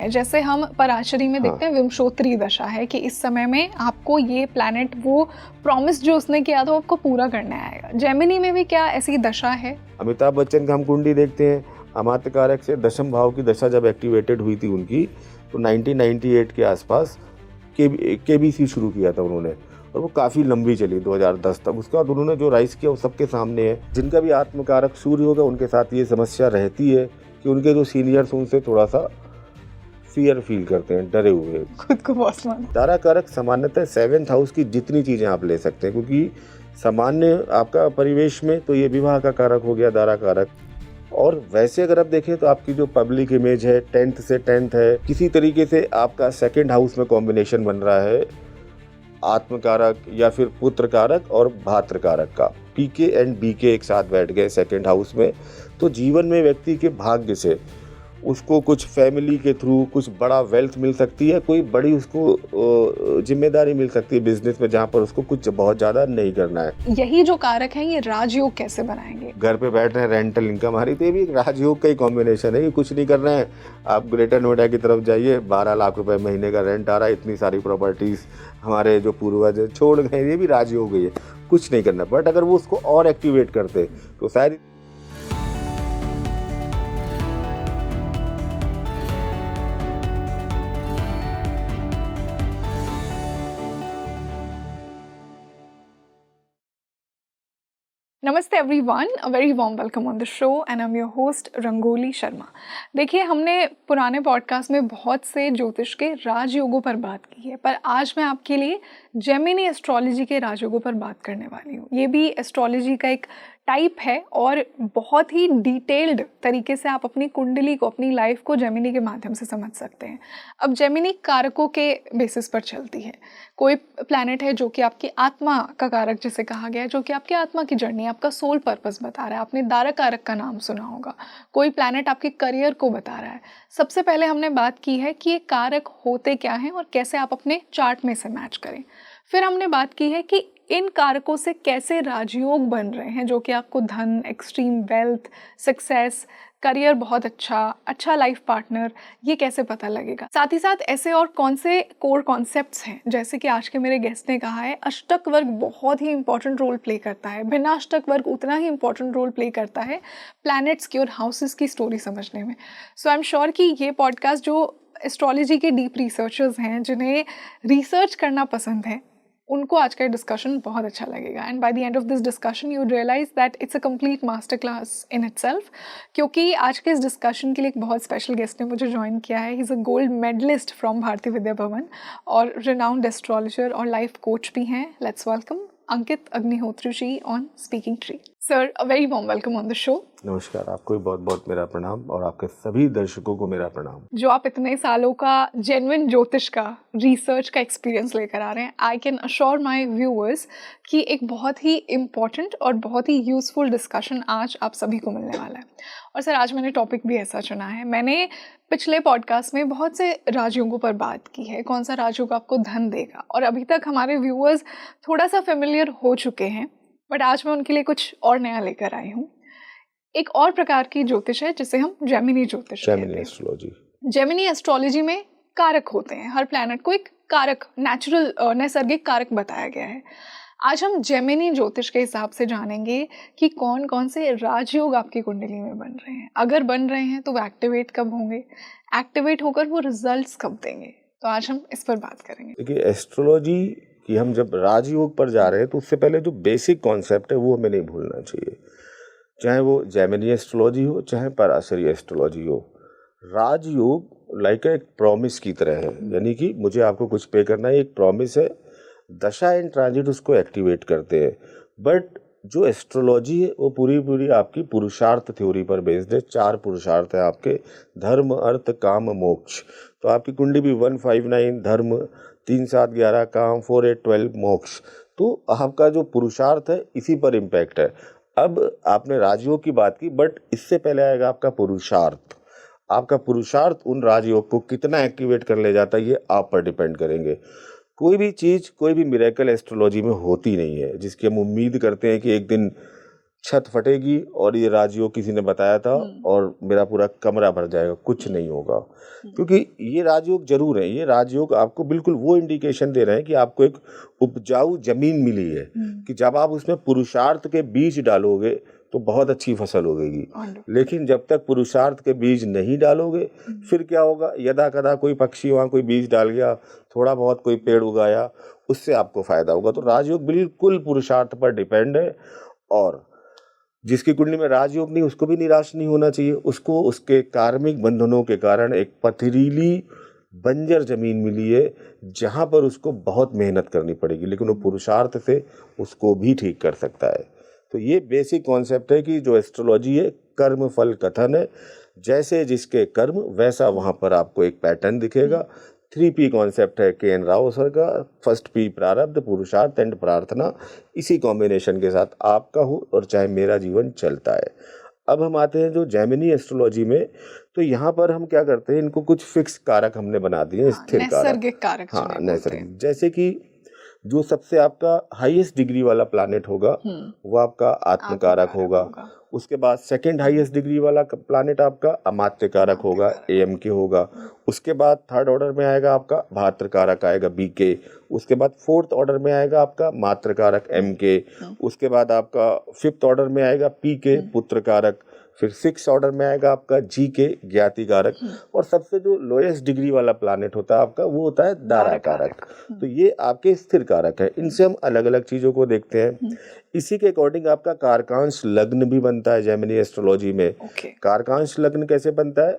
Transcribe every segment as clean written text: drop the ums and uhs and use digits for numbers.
जैसे हम पराशरी में हाँ। देखते हैं विंशोत्तरी दशा है कि इस समय में आपको ये प्लैनेट वो प्रॉमिस जो उसने किया था वो आपको पूरा करने आएगा। जेमिनी में भी क्या ऐसी दशा है? अमिताभ बच्चन का हम कुंडली देखते हैं, अमात्य कारक से दशम भाव की दशा जब एक्टिवेटेड हुई थी उनकी, तो 1998 के आसपास केबीसी शुरू किया था उन्होंने, और वो काफ़ी लंबी चली 2010 तक। उसके बाद उन्होंने जो राइज किया वो सबके सामने है। जिनका भी आत्मकारक सूर्य होगा उनके साथ ये समस्या रहती है कि उनके जो सीनियर्स उनसे थोड़ा सा फियर फील करते हैं, डरे हुए, खुद को बॉस मानो। तारा कारक सामान्यतः 7th हाउस की जितनी चीज़ें आप ले सकते हैं, क्योंकि सामान्य आपका परिवेश में तो ये विवाह का कारक हो गया, दारा कारक। और वैसे अगर आप देखें तो आपकी जो पब्लिक इमेज है 10th से 10th है, किसी तरीके से आपका 2nd हाउस में कॉम्बिनेशन बन रहा है आत्मकारक या फिर पुत्र कारक और भात्र कारक का। पीके एंड बीके एक साथ बैठ गए 2nd हाउस में, तो जीवन में व्यक्ति के भाग्य से उसको कुछ फैमिली के थ्रू कुछ बड़ा वेल्थ मिल सकती है, कोई बड़ी उसको जिम्मेदारी मिल सकती है बिजनेस में, जहाँ पर उसको कुछ बहुत ज़्यादा नहीं करना है। यही जो कारक है ये राजयोग कैसे बनाएंगे? घर पे बैठ रहे हैं, रेंटल इनकम आ रही, तो ये भी एक राजयोग का ही कॉम्बिनेशन है कि कुछ नहीं कर रहे हैं। आप ग्रेटर नोएडा की तरफ जाइए, 12 लाख रुपए महीने का रेंट आ रहा है, इतनी सारी प्रॉपर्टीज़ हमारे जो पूर्वज छोड़ गए, ये भी राजयोग है, कुछ नहीं करना। बट अगर वो उसको और एक्टिवेट करते तो शायद नमस्ते everyone, a very warm welcome on the show and I am your host Rangoli Sharma. देखिए, हमने पुराने पॉडकास्ट में बहुत से ज्योतिष के राजयोगों पर बात की है, पर आज मैं आपके लिए जेमिनी एस्ट्रोलॉजी के राजयोगों पर बात करने वाली हूँ। ये भी एस्ट्रोलॉजी का एक टाइप है और बहुत ही डिटेल्ड तरीके से आप अपनी कुंडली को, अपनी लाइफ को जेमिनी के माध्यम से समझ सकते हैं। अब जेमिनी कारकों के बेसिस पर चलती है। कोई प्लैनेट है जो कि आपकी आत्मा का कारक जिसे कहा गया है, जो कि आपकी आत्मा की जर्नी, आपका सोल पर्पस बता रहा है। आपने दारा कारक का नाम सुना होगा। कोई प्लैनेट आपके करियर को बता रहा है। सबसे पहले हमने बात की है कि ये कारक होते क्या हैं और कैसे आप अपने चार्ट में से मैच करें। फिर हमने बात की है कि इन कारकों से कैसे राजयोग बन रहे हैं जो कि आपको धन, एक्सट्रीम वेल्थ, सक्सेस, करियर बहुत अच्छा लाइफ पार्टनर, ये कैसे पता लगेगा। साथ ही साथ ऐसे और कौन से कोर कॉन्सेप्ट्स हैं, जैसे कि आज के मेरे गेस्ट ने कहा है, अष्टक वर्ग बहुत ही इंपॉर्टेंट रोल प्ले करता है। भिन्नाष्टक वर्ग उतना ही इंपॉर्टेंट रोल प्ले करता है प्लैनेट्स की और हाउसेस की स्टोरी समझने में। सो आई एम श्योर कि ये पॉडकास्ट जो एस्ट्रोलॉजी के डीप रिसर्चर्स हैं, जिन्हें रिसर्च करना पसंद है, उनको आज का डिस्कशन बहुत अच्छा लगेगा। And by the end of this discussion you realize that it's a complete master class in itself, क्योंकि आज के इस डिस्कशन के लिए एक बहुत स्पेशल गेस्ट ने मुझे ज्वाइन किया है। He is a gold medalist from Bharatiya Vidya Bhavan और रिनाउंड एस्ट्रोलॉजर और लाइफ कोच भी हैं। Let's welcome Ankit Agnihotri ji on Speaking Tree. Sir, a very warm welcome on the show. नमस्कार, आपको भी बहुत बहुत मेरा प्रणाम और आपके सभी दर्शकों को मेरा प्रणाम। जो आप इतने सालों का जेन्युइन ज्योतिष का रिसर्च का एक्सपीरियंस लेकर आ रहे हैं, I can assure my viewers कि एक बहुत ही इम्पॉर्टेंट और बहुत ही यूज़फुल डिस्कशन आज आप सभी को मिलने वाला है। और सर, आज मैंने टॉपिक भी ऐसा चुना है। मैंने पिछले पॉडकास्ट में बहुत से राजयोगों पर बात की है, कौन सा राजयोग आपको धन देगा, और अभी तक हमारे व्यूअर्स थोड़ा सा फेमिलियर हो चुके हैं, बट आज मैं उनके लिए कुछ और नया लेकर आई हूँ। एक और प्रकार की ज्योतिष है जिसे हम जेमिनी ज्योतिष कहते हैं। एस्ट्रोलॉजी, जेमिनी एस्ट्रोलॉजी में कारक होते हैं। हर प्लैनेट को एक कारक, नेचुरल नैसर्गिक कारक बताया गया है। आज हम जेमिनी ज्योतिष के हिसाब से जानेंगे कि कौन कौन से राजयोग आपकी कुंडली में बन रहे हैं। अगर बन रहे हैं तो वो एक्टिवेट कब होंगे, एक्टिवेट होकर वो रिजल्ट्स कब देंगे। तो आज हम इस पर बात करेंगे। देखिए, एस्ट्रोलॉजी कि हम जब राजयोग पर जा रहे हैं तो उससे पहले जो बेसिक कॉन्सेप्ट है वो हमें नहीं भूलना चाहिए। चाहे वो जेमिनी एस्ट्रोलॉजी हो, चाहे पराशरी एस्ट्रोलॉजी हो, राजयोग लाइक एक प्रॉमिस की तरह है। यानी कि मुझे आपको कुछ पे करना है, एक प्रॉमिस है। दशा एंड ट्रांजिट उसको एक्टिवेट करते हैं। बट जो एस्ट्रोलॉजी है वो पूरी आपकी पुरुषार्थ थ्योरी पर बेस्ड है। 4 पुरुषार्थ है आपके, धर्म, अर्थ, काम, मोक्ष। तो आपकी कुंडली भी 159 धर्म, 3 7 11 काम, 4 8 12 मोक्ष। तो आपका जो पुरुषार्थ है इसी पर इम्पैक्ट है। अब आपने राजयोग की बात की, बट इससे पहले आएगा आपका पुरुषार्थ। आपका पुरुषार्थ उन राजयोग को कितना एक्टिवेट कर ले जाता है, ये आप पर डिपेंड करेंगे। कोई भी चीज़, कोई भी मिरेकल एस्ट्रोलॉजी में होती नहीं है जिसकी हम उम्मीद करते हैं कि एक दिन छत फटेगी और ये राजयोग किसी ने बताया था और मेरा पूरा कमरा भर जाएगा, कुछ नहीं होगा। क्योंकि ये राजयोग जरूर है, ये राजयोग आपको बिल्कुल वो इंडिकेशन दे रहे हैं कि आपको एक उपजाऊ जमीन मिली है कि जब आप उसमें पुरुषार्थ के बीज डालोगे तो बहुत अच्छी फसल होगी। लेकिन जब तक पुरुषार्थ के बीज नहीं डालोगे फिर क्या होगा, यदा कदा कोई पक्षी वहाँ कोई बीज डाल गया, थोड़ा बहुत कोई पेड़ उगाया, उससे आपको फायदा होगा। तो राजयोग बिल्कुल पुरुषार्थ पर डिपेंड है, और जिसकी कुंडली में राजयोग नहीं उसको भी निराश नहीं होना चाहिए। उसको उसके कार्मिक बंधनों के कारण एक पथरीली बंजर जमीन मिली है जहाँ पर उसको बहुत मेहनत करनी पड़ेगी, लेकिन वो पुरुषार्थ से उसको भी ठीक कर सकता है। तो ये बेसिक कॉन्सेप्ट है कि जो एस्ट्रोलॉजी है कर्म फल कथन है, जैसे जिसके कर्म वैसा वहाँ पर आपको एक पैटर्न दिखेगा। 3P कॉन्सेप्ट है KN राव सर का, फर्स्ट P प्रारब्ध, पुरुषार्थ एंड प्रार्थना। इसी कॉम्बिनेशन के साथ आपका हो और चाहे मेरा जीवन चलता है। अब हम आते हैं जो जैमिनी एस्ट्रोलॉजी में, तो यहाँ पर हम क्या करते हैं, इनको कुछ फिक्स कारक हमने बना दिए, स्थिर नैसर्गिक कारक। हाँ नैसर्गिक, जैसे कि जो सबसे आपका हाईएस्ट डिग्री वाला प्लैनेट होगा वो आपका आत्म कारक होगा। उसके बाद सेकंड हाईएस्ट डिग्री वाला प्लैनेट आपका अमात्य कारक होगा, AM के होगा। उसके बाद थर्ड ऑर्डर में आएगा आपका भात्र कारक आएगा, BK। उसके बाद फोर्थ ऑर्डर में आएगा आपका मातृ कारक, MK। उसके बाद आपका फिफ्थ ऑर्डर में आएगा PK पुत्र कारक। फिर 6 ऑर्डर में आएगा आपका GK ज्ञाति कारक। और सबसे जो लोएस्ट डिग्री वाला प्लैनेट होता है आपका वो होता है दारा कारक। तो ये आपके स्थिर कारक है। इनसे हम अलग अलग चीजों को देखते हैं। इसी के अकॉर्डिंग आपका कारकांश लग्न भी बनता है जैमिनी एस्ट्रोलॉजी में। कारकांश लग्न कैसे बनता है,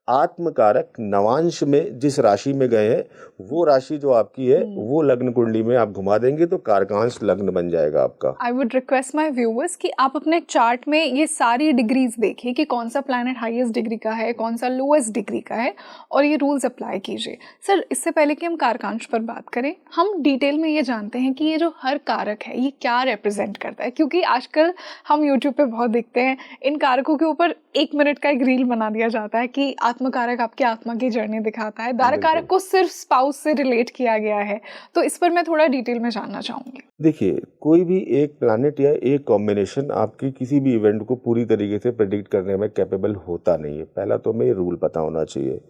आत्म कारक नवांश में जिस राशि में गए हैं वो राशि जो आपकी है वो लग्न कुंडली में आप घुमा देंगे तो कारकांश लग्न बन जाएगा आपका। I would request my viewers कि आप अपने चार्ट में ये सारी डिग्रीज देखिए कि कौन सा प्लैनेट हाईएस्ट डिग्री का है, कौन सा लोएस्ट डिग्री का है, और ये रूल्स अप्लाई कीजिए। सर, इससे पहले कि हम कारकांश पर बात करें, हम डिटेल में ये जानते हैं कि ये जो हर कारक है ये क्या रिप्रेजेंट करता है, क्योंकि आजकल हम यूट्यूब पे बहुत देखते हैं इन कारकों के ऊपर 1 मिनट का एक रील बना दिया जाता है कि आत्म कारक आपकी आत्मा की जर्नी दिखाता है, दारा कारक को सिर्फ स्पाउस से रिलेट किया गया है। तो इस पर मैं थोड़ा डिटेल में जानना चाहूंगी। देखिए, कोई भी एक प्लैनेट या एक कॉम्बिनेशन आपकी किसी भी इवेंट को पूरी तरीके से प्रेडिक्ट करने में कैपेबल होता नहीं है। पहला तो हमें ये रूल पता होना चाहिए।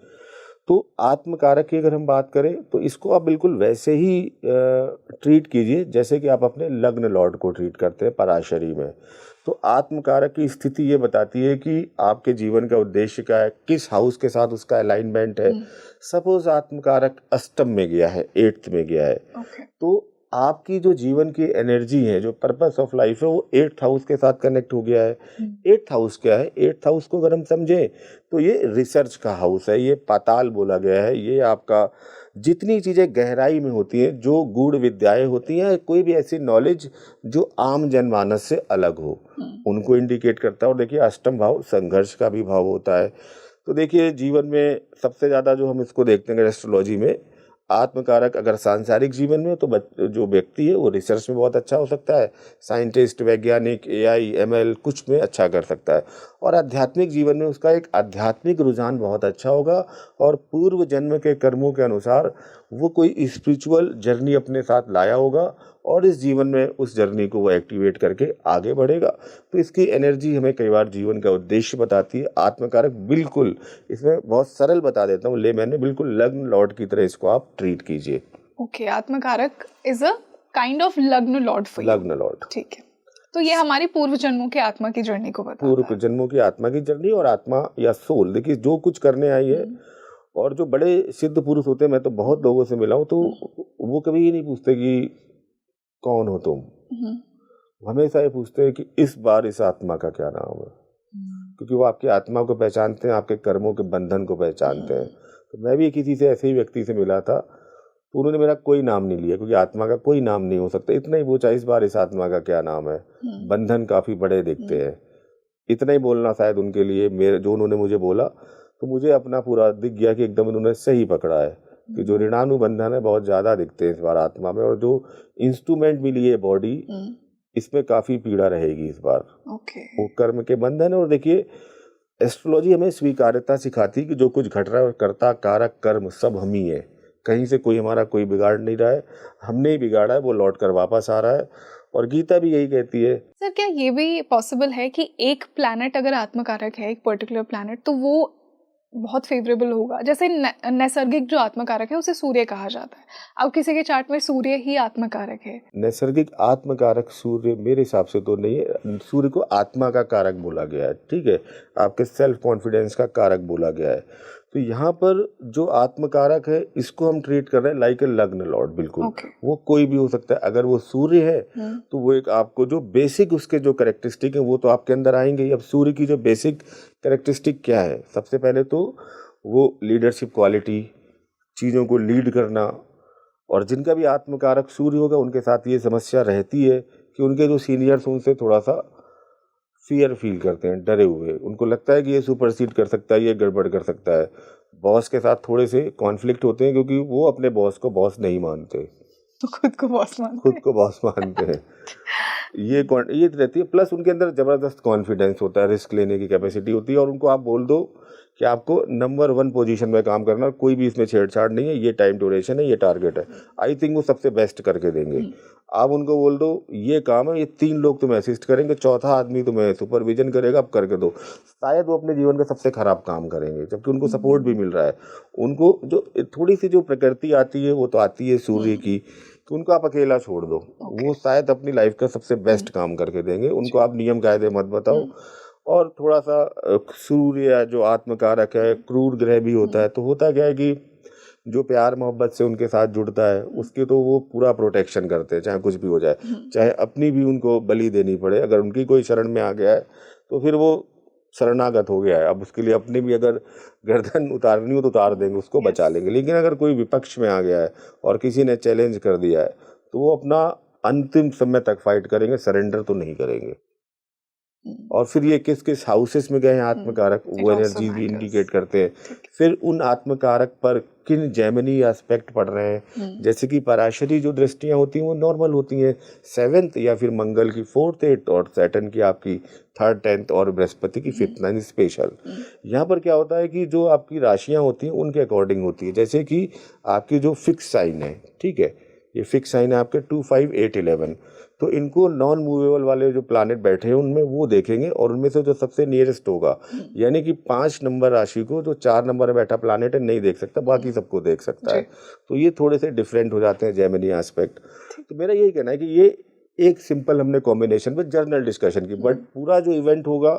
तो आत्म कारक की अगर हम बात करें तो इसको आप बिल्कुल वैसे ही ट्रीट कीजिए जैसे कि आप अपने लग्न लॉर्ड को ट्रीट करते हैं पराशरी में। तो आत्म कारक की स्थिति ये बताती है कि आपके जीवन का उद्देश्य क्या है, किस हाउस के साथ उसका अलाइनमेंट है। सपोज आत्म कारक अष्टम में गया है, 8th में गया है, तो आपकी जो जीवन की एनर्जी है, जो पर्पस ऑफ लाइफ है, वो 8th हाउस के साथ कनेक्ट हो गया है। 8th हाउस क्या है, 8th हाउस को अगर हम समझें तो ये रिसर्च का हाउस है, ये पाताल बोला गया है। ये आपका जितनी चीज़ें गहराई में होती हैं, जो गूढ़ विद्याएं होती हैं, कोई भी ऐसी नॉलेज जो आम जनमानस से अलग हो, उनको इंडिकेट करता है। और देखिए, अष्टम भाव संघर्ष का भी भाव होता है। तो देखिए, जीवन में सबसे ज़्यादा जो हम इसको देखते हैं एस्ट्रोलॉजी में, आत्मकारक अगर सांसारिक जीवन में तो जो व्यक्ति है वो रिसर्च में बहुत अच्छा हो सकता है, साइंटिस्ट, वैज्ञानिक, AI, ML कुछ में अच्छा कर सकता है। और आध्यात्मिक जीवन में उसका एक आध्यात्मिक रुझान बहुत अच्छा होगा और पूर्व जन्म के कर्मों के अनुसार वो कोई स्पिरिचुअल जर्नी अपने साथ लाया होगा और इस जीवन में उस जर्नी को वो एक्टिवेट करके आगे बढ़ेगा। तो इसकी एनर्जी हमें कई बार जीवन का उद्देश्य बताती है। आत्मकारक बिल्कुल, इसमें बहुत सरल बता देता हूँ, मैंने बिल्कुल लग्न लॉर्ड की तरह इसको आप ट्रीट कीजिए। Okay, Atmakaraka is a kind of lagna lord for you. Lagna lord, ठीक है। तो ये हमारी पूर्व जन्मों की आत्मा की जर्नी को बताता है। पूर्व जन्मों की आत्मा की जर्नी और आत्मा या सोल, देखिए जो कुछ करने आई है। और जो बड़े सिद्ध पुरुष होते हैं, मैं तो बहुत लोगों से मिला हूँ, तो वो कभी ये नहीं पूछते कि कौन हो तुम, हमेशा ये पूछते हैं कि इस बार इस आत्मा का क्या नाम है, क्योंकि वो आपकी आत्मा को पहचानते हैं, आपके कर्मों के बंधन को पहचानते हैं। तो मैं भी किसी से ऐसे ही व्यक्ति से मिला था, तो उन्होंने मेरा कोई नाम नहीं लिया, क्योंकि आत्मा का कोई नाम नहीं हो सकता। इतना ही पूछा, इस बार इस आत्मा का क्या नाम है, बंधन काफी बड़े दिखते हैं। इतना ही बोलना शायद उनके लिए, मेरे जो उन्होंने मुझे बोला, तो मुझे अपना पूरा दिख गया कि एकदम उन्होंने सही पकड़ा है कि जो ऋणानुबंधन है बहुत ज्यादा दिखते हैं इस बार आत्मा में, और जो इंस्ट्रूमेंट मिली है बॉडी, इसमें काफी पीड़ा रहेगी इस बार। वो कर्म के बंधन है। और देखिए, एस्ट्रोलॉजी हमें स्वीकार्यता सिखाती है कि जो कुछ घट रहा है, कर्ता कारक कर्म सब हम ही है, कहीं से कोई हमारा कोई बिगाड़ नहीं रहा है, हमने ही बिगाड़ा है, वो लौट कर वापस आ रहा है। और गीता भी यही कहती है। सर क्या ये भी पॉसिबल है कि एक प्लैनेट अगर आत्मकारक है, एक पर्टिकुलर प्लैनेट, तो वो बहुत फेवरेबल होगा? जैसे नैसर्गिक जो आत्मकारक है उसे सूर्य कहा जाता है, अब किसी के चार्ट में सूर्य ही आत्मकारक है। नैसर्गिक आत्मकारक सूर्य मेरे हिसाब से तो नहीं है। सूर्य को आत्मा का कारक बोला गया है, ठीक है, आपके सेल्फ कॉन्फिडेंस का कारक बोला गया है। तो यहाँ पर जो आत्मकारक है इसको हम ट्रीट कर रहे हैं लाइक ए लग्न लॉर्ड, बिल्कुल। वो कोई भी हो सकता है। अगर वो सूर्य है तो वो एक आपको जो बेसिक उसके जो कैरेक्टरिस्टिक है वो तो आपके अंदर आएंगे ही। अब सूर्य की जो बेसिक कैरेक्टरिस्टिक क्या है? सबसे पहले तो वो लीडरशिप क्वालिटी, चीज़ों को लीड करना। और जिनका भी आत्मकारक सूर्य होगा उनके साथ ये समस्या रहती है कि उनके जो सीनियर्स उनसे थोड़ा सा फियर फील करते हैं, डरे हुए। उनको लगता है कि ये सुपरसीड कर सकता है, ये गड़बड़ कर सकता है। बॉस के साथ थोड़े से कॉन्फ्लिक्ट होते हैं क्योंकि वो अपने बॉस को बॉस नहीं मानते, तो खुद को बॉस मानते हैं। ये रहती है। प्लस उनके अंदर ज़बरदस्त कॉन्फिडेंस होता है, रिस्क लेने की कैपेसिटी होती है। और उनको आप बोल दो कि आपको नंबर 1 पोजीशन में काम करना, कोई भी इसमें छेड़छाड़ नहीं है, ये टाइम ड्यूरेशन है, ये टारगेट है, आई थिंक वो सबसे बेस्ट करके देंगे। आप उनको बोल दो ये काम है, ये 3 लोग तुम्हें असिस्ट करेंगे, चौथा आदमी तुम्हें सुपरविजन करेगा, आप करके दो, शायद वो अपने जीवन का सबसे खराब काम करेंगे, जबकि उनको सपोर्ट भी मिल रहा है। उनको जो थोड़ी सी जो प्रकृति आती है वो तो आती है सूर्य की, तो उनको आप अकेला छोड़ दो, वो शायद अपनी लाइफ का सबसे बेस्ट काम करके देंगे। उनको आप नियम कायदे मत बताओ। और थोड़ा सा सूर्य जो आत्मकारक है, क्रूर ग्रह भी होता है, तो होता क्या है कि जो प्यार मोहब्बत से उनके साथ जुड़ता है उसकी तो वो पूरा प्रोटेक्शन करते हैं, चाहे कुछ भी हो जाए, चाहे अपनी भी उनको बलि देनी पड़े। अगर उनकी कोई शरण में आ गया है तो फिर वो शरणागत हो गया है, अब उसके लिए अपने भी अगर गर्दन उतारनी हो तो उतार देंगे, उसको बचा लेंगे। लेकिन अगर कोई विपक्ष में आ गया है और किसी ने चैलेंज कर दिया है तो वो अपना अंतिम समय तक फाइट करेंगे, सरेंडर तो नहीं करेंगे। और फिर ये किस किस हाउसेस में गए हैं आत्मकारक, वो एनर्जी भी इंडिकेट करते हैं। फिर उन आत्मकारक पर किन जेमिनी एस्पेक्ट पड़ रहे हैं, जैसे कि पराशरी जो दृष्टियां होती हैं वो नॉर्मल होती हैं 7th, या फिर मंगल की 4th, 8th, और सैटर्न की आपकी 3rd, 10th, और बृहस्पति की 5th, 9th स्पेशल। यहाँ पर क्या होता है कि जो आपकी राशियाँ होती हैं उनके अकॉर्डिंग होती है। जैसे कि आपकी जो फिक्स साइन है, ठीक है, ये फिक्स साइन है आपके 2, 5, 8, 11, तो इनको नॉन मूवेबल वाले जो प्लानेट बैठे हैं उनमें वो देखेंगे, और उनमें से जो सबसे नियरेस्ट होगा, यानी कि 5 नंबर राशि को जो 4 नंबर में बैठा प्लानेट है नहीं देख सकता, बाकी सबको देख सकता है। तो ये थोड़े से डिफरेंट हो जाते हैं जेमिनी एस्पेक्ट। तो मेरा यही कहना है कि ये एक सिंपल हमने कॉम्बिनेशन में जर्नल डिस्कशन की, बट पूरा जो इवेंट होगा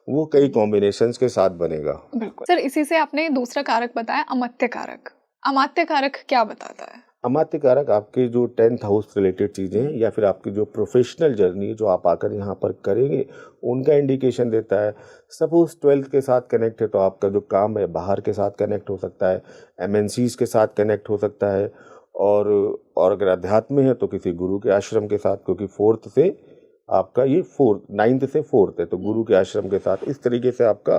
वो कई कॉम्बिनेशंस के साथ बनेगा। बिल्कुल सर, इसी से आपने दूसरा कारक बताया, अमात्य कारक। अमात्य कारक क्या बताता है? अमात्य कारक आपके जो 10th हाउस रिलेटेड चीज़ें हैं, या फिर आपकी जो प्रोफेशनल जर्नी जो आप आकर यहाँ पर करेंगे उनका इंडिकेशन देता है। सपोज 12th के साथ कनेक्ट है तो आपका जो काम है बाहर के साथ कनेक्ट हो सकता है, MNCs के साथ कनेक्ट हो सकता है, और अगर अध्यात्म है तो किसी गुरु के आश्रम के साथ, क्योंकि 4th से आपका ये 9th से 4th है, तो गुरु के आश्रम के साथ इस तरीके से आपका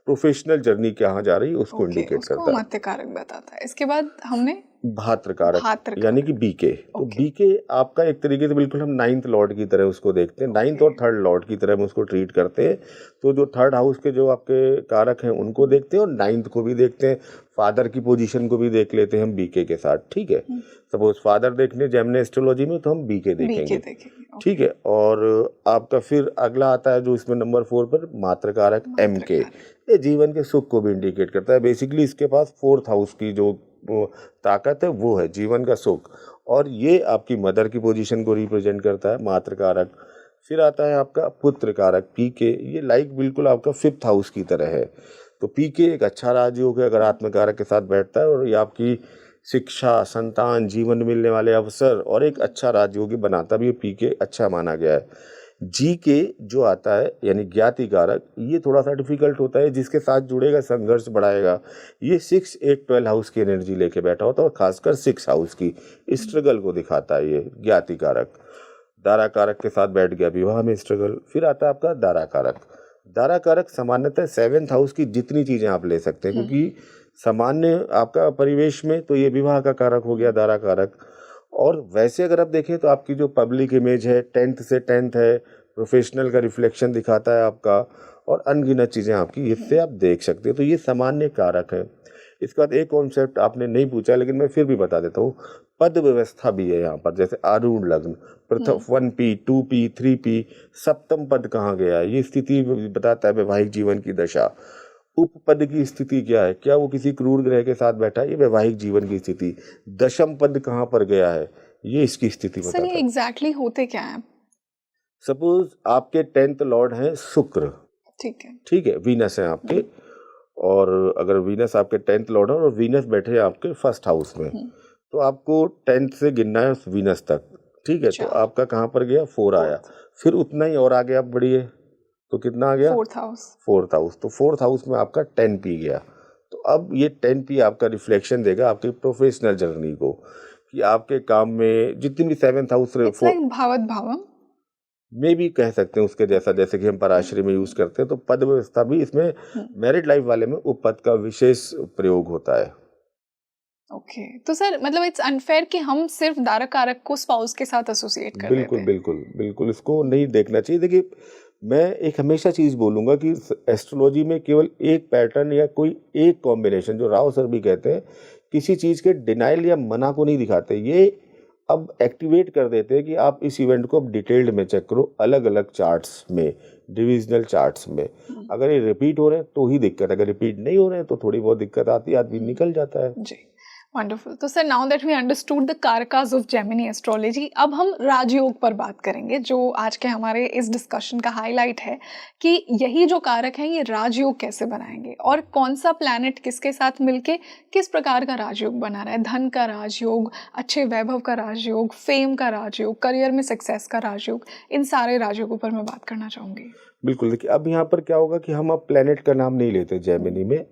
प्रोफेशनल जर्नी कहाँ जा रही है उसको इंडिकेट करता है। अमात्य कारक बताता है। इसके बाद हमने भात्र कारक यानी कि बीके। तो बीके आपका एक तरीके से बिल्कुल हम 9th लॉर्ड की तरह उसको देखते हैं, 9th और 3rd लॉर्ड की तरह हम उसको ट्रीट करते हैं। तो जो 3rd हाउस के जो आपके कारक हैं उनको देखते हैं और 9th को भी देखते हैं, फादर की पोजीशन को भी देख लेते हैं हम बीके के साथ, ठीक है। सपोज फादर देखने जेमिनी एस्ट्रोलॉजी में तो हम बीके देखेंगे, ठीक है। और आपका फिर अगला आता है जो इसमें नंबर 4 पर मात्र कारक MK, ये जीवन के सुख को भी इंडिकेट करता है। बेसिकली इसके पास 4th हाउस की जो ताकत है वो है जीवन का सुख, और ये आपकी मदर की पोजीशन को रिप्रेजेंट करता है मात्र कारक। फिर आता है आपका पुत्र कारक PK, ये लाइक बिल्कुल आपका 5th हाउस की तरह है। तो PK एक अच्छा राजयोग है अगर आत्मकारक के साथ बैठता है, और ये आपकी शिक्षा, संतान, जीवन में मिलने वाले अवसर और एक अच्छा राजयोगी बनाता भी है। PK अच्छा माना गया है। GK जो आता है यानी ज्ञाति कारक, ये थोड़ा सा डिफिकल्ट होता है, जिसके साथ जुड़ेगा संघर्ष बढ़ाएगा। ये 6, 8, 12 हाउस की एनर्जी लेके बैठा होता है, और खासकर 6 हाउस की स्ट्रगल को दिखाता है ये ज्ञाति कारक। दारा कारक के साथ बैठ गया, विवाह में स्ट्रगल। फिर आता है आपका दारा कारक। दारा कारक सामान्यतः 7th हाउस की जितनी चीज़ें आप ले सकते हैं, क्योंकि सामान्य आपका परिवेश में तो ये विवाह का कारक हो गया दारा कारक। और वैसे अगर आप देखें तो आपकी जो पब्लिक इमेज है 10th से 10th है, प्रोफेशनल का रिफ्लेक्शन दिखाता है आपका, और अनगिनत चीज़ें आपकी इससे आप देख सकते हैं। तो ये सामान्य कारक है। इसके बाद एक कॉन्सेप्ट आपने नहीं पूछा लेकिन मैं फिर भी बता देता हूँ, पद व्यवस्था भी है यहाँ पर, जैसे आरूढ़ लग्न, प्रथम 1P 2P 3P, सप्तम पद कहाँ गया है, ये स्थिति बताता है वैवाहिक जीवन की दशा। उपपद की स्थिति क्या है, क्या वो किसी क्रूर ग्रह के साथ बैठा है, ये वैवाहिक जीवन की स्थिति। दशम पद कहाँ पर गया है, ये इसकी स्थिति सर बताता ये है। एग्जैक्टली होते क्या है? सपोज आपके 10th लॉर्ड हैं शुक्र, ठीक है, ठीक है, वीनस है आपके, और अगर वीनस आपके 10th लॉर्ड है और वीनस बैठे हैं आपके फर्स्ट हाउस में, तो आपको 10th से गिनना है उस वीनस तक, ठीक है। तो अच्छा। आपका कहाँ पर गया, 4 आया, फिर उतना ही और आगे आप बढ़िए तो कितना आ गया, 4th हाउस। 4th house. तो 4th हाउस में आपका 10P गया। तो अब ये 10P आपका रिफ्लेक्शन देगा आपकी प्रोफेशनल जर्नी को, कि आपके काम में जितनी भी 7th हाउस इट्स लाइक भावत भावम में भी कह सकते हैं उसके जैसा, जैसे कि हम पराशरी में यूज करते हैं। तो पद व्यवस्था भी इसमें मैरिड लाइफ वाले में उपपद का विशेष प्रयोग होता है। ओके तो सर मतलब इट्स अनफेयर कि हम सिर्फ दारक कारक को स्पाउस के साथ एसोसिएट कर बिल्कुल रहे थे। बिल्कुल बिल्कुल, इसको नहीं देखना चाहिए। देखिए मैं एक हमेशा चीज़ बोलूँगा कि एस्ट्रोलॉजी में केवल एक पैटर्न या कोई एक कॉम्बिनेशन, जो राव सर भी कहते हैं, किसी चीज़ के डिनाइल या मना को नहीं दिखाते, ये अब एक्टिवेट कर देते हैं कि आप इस इवेंट को अब डिटेल्ड में चेक करो, अलग अलग चार्ट्स में, डिविजनल चार्ट्स में। अगर ये रिपीट हो रहे हैं तो ही दिक्कत, अगर रिपीट नहीं हो रहे हैं तो थोड़ी बहुत दिक्कत आती है, आदमी निकल जाता है। जी वंडरफुल। तो sir now that we understood the karakas of Gemini astrology, अब हम राजयोग पर बात करेंगे, जो आज के हमारे इस डिस्कशन का हाईलाइट है कि यही जो कारक हैं ये राजयोग कैसे बनाएंगे और कौन सा प्लैनेट किसके साथ मिलके किस प्रकार का राजयोग बना रहा है। धन का राजयोग, अच्छे वैभव का राजयोग, फेम का राजयोग, करियर में सक्सेस का राजयोग, इन सारे राजयोगों पर मैं बात करना चाहूँगी। बिल्कुल, देखिए अब यहाँ पर क्या होगा कि हम अब प्लेनेट का नाम नहीं लेते जेमिनी में,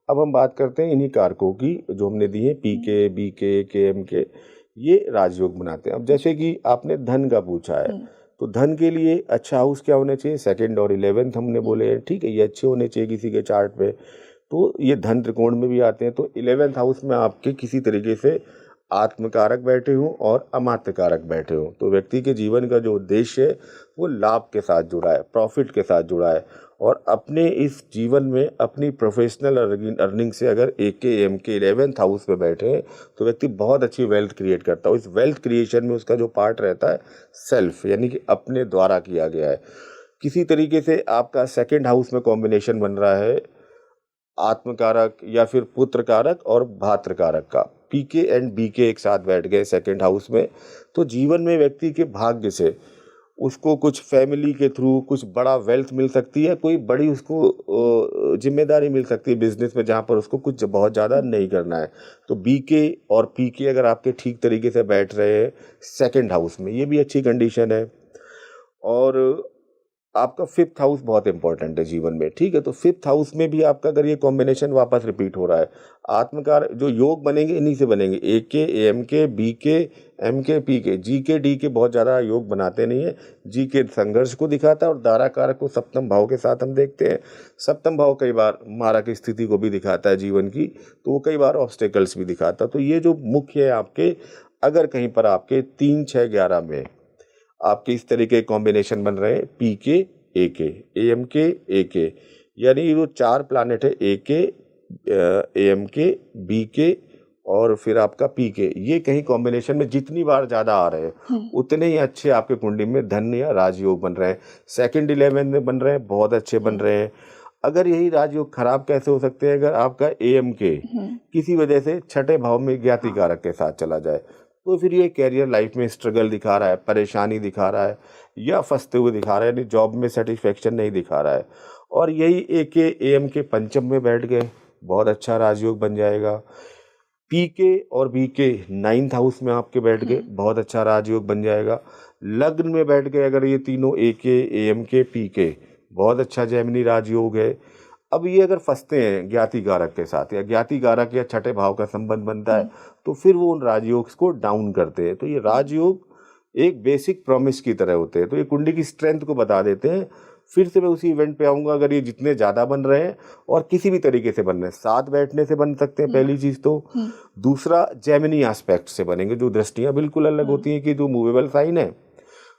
अब हम बात करते हैं इन्हीं कारकों की जो हमने दिए, PK BK KM, ये राजयोग बनाते हैं। अब जैसे कि आपने धन का पूछा है, तो धन के लिए अच्छा हाउस क्या होने चाहिए, 2nd और 11th हमने बोले हैं, ठीक है, ये अच्छे होने चाहिए किसी के चार्ट में। तो ये धन त्रिकोण में भी आते हैं। तो 11th हाउस में आपके किसी तरीके से आत्मकारक बैठे हों और अमात्यकारक बैठे हों, तो व्यक्ति के जीवन का जो उद्देश्य है वो लाभ के साथ जुड़ा है, प्रॉफिट के साथ जुड़ा है। और अपने इस जीवन में अपनी प्रोफेशनल अर्निंग से अगर AK MK 11th हाउस में बैठे हैं तो व्यक्ति बहुत अच्छी वेल्थ क्रिएट करता है। इस वेल्थ क्रिएशन में उसका जो पार्ट रहता है सेल्फ, यानी कि अपने द्वारा किया गया है। किसी तरीके से आपका 2nd हाउस में कॉम्बिनेशन बन रहा है आत्मकारक या फिर पुत्र कारक और भात्र कारक का, PK एंड BK एक साथ बैठ गए 2nd हाउस में, तो जीवन में व्यक्ति के भाग्य से उसको कुछ फैमिली के थ्रू कुछ बड़ा वेल्थ मिल सकती है, कोई बड़ी उसको जिम्मेदारी मिल सकती है बिजनेस में, जहाँ पर उसको कुछ बहुत ज़्यादा नहीं करना है। तो BK और PK अगर आपके ठीक तरीके से बैठ रहे हैं 2nd हाउस में, ये भी अच्छी कंडीशन है। और आपका 5th हाउस बहुत इंपॉर्टेंट है जीवन में, ठीक है। तो 5th हाउस में भी आपका अगर ये कॉम्बिनेशन वापस रिपीट हो रहा है, आत्मकार जो योग बनेंगे इन्हीं से बनेंगे, AK AMK BK MK PK, GK DK बहुत ज़्यादा योग बनाते नहीं है। GK संघर्ष को दिखाता है और दाराकारक को 7th भाव के साथ हम देखते हैं। 7th भाव कई बार मारा की स्थिति को भी दिखाता है जीवन की, तो वो कई बार ऑब्स्टेकल्स भी दिखाता है। तो ये जो मुख्य है आपके, अगर कहीं पर आपके 3 6 11 में आपके इस तरह के कॉम्बिनेशन बन रहे हैं, PK AK AMK AK, यानी ये जो 4 प्लैनेट है AK AMK BK और फिर आपका PK, ये कहीं कॉम्बिनेशन में जितनी बार ज़्यादा आ रहे हैं उतने ही अच्छे आपके कुंडली में धन या राजयोग बन रहे हैं। 2nd 11th में बन रहे हैं, बहुत अच्छे बन रहे हैं। अगर यही राजयोग खराब कैसे हो सकते हैं, अगर आपका AMK किसी वजह से 6ठे भाव में ज्ञाति कारक के साथ चला जाए, तो फिर ये कैरियर लाइफ में स्ट्रगल दिखा रहा है, परेशानी दिखा रहा है, या फंसते हुए दिखा रहा है, यानी जॉब में सेटिस्फेक्शन नहीं दिखा रहा है। और यही AK AMK पंचम में बैठ गए, बहुत अच्छा राजयोग बन जाएगा। PK और BK 9th हाउस में आपके बैठ गए, बहुत अच्छा राजयोग बन जाएगा। लग्न में बैठ गए अगर ये तीनों AK AMK PK, बहुत अच्छा जेमिनी राजयोग है। अब ये अगर फंसते हैं ज्ञाति कारक के साथ, या ज्ञाति कारक या 6ठे भाव का संबंध बनता है, तो फिर वो उन राजयोग को डाउन करते हैं। तो ये राजयोग एक बेसिक प्रॉमिस की तरह होते हैं, तो ये कुंडली की स्ट्रेंथ को बता देते हैं। फिर से मैं उसी इवेंट पे आऊँगा, अगर ये जितने ज़्यादा बन रहे हैं और किसी भी तरीके से बन रहे हैं, साथ बैठने से बन सकते हैं पहली चीज़ तो। दूसरा जेमिनी एस्पेक्ट से बनेंगे, जो दृष्टियाँ बिल्कुल अलग होती हैं कि जो मूवेबल साइन है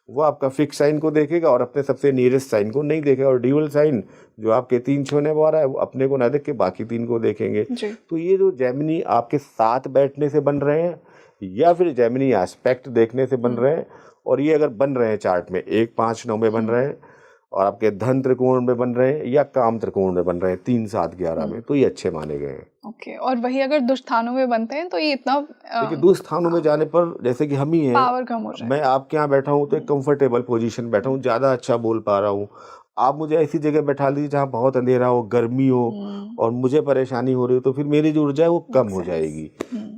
वो आपका फिक्स साइन को देखेगा और अपने सबसे नियरेस्ट साइन को नहीं देखेगा, और ड्यूअल साइन जो आपके 3 6 होने वाला है वो अपने को ना देख के बाकी 3 को देखेंगे। तो ये जो जेमिनी आपके साथ बैठने से बन रहे हैं, या फिर जेमिनी एस्पेक्ट देखने से बन रहे हैं, और ये अगर बन रहे हैं चार्ट में 1, 5, 9 में बन रहे हैं, और आपके धन त्रिकोण में बन रहे हैं या काम त्रिकोण में बन रहे हैं 3, 7, 11 में, तो ये अच्छे माने गए हैं। ओके, और वही अगर दुष्स्थानों में बनते हैं तो ये इतना देखिए दुष्स्थानों में जाने पर जैसे कि हम ही हैं, पावर कम हो जाए। मैं आपके यहाँ बैठा हूँ तो एक कंफर्टेबल पोजीशन बैठा हूँ, ज़्यादा अच्छा बोल पा रहा हूँ। आप मुझे ऐसी जगह बैठा लीजिए जहाँ बहुत अंधेरा हो, गर्मी हो, और मुझे परेशानी हो रही हो, तो फिर मेरी जो ऊर्जा है वो कम हो जाएगी।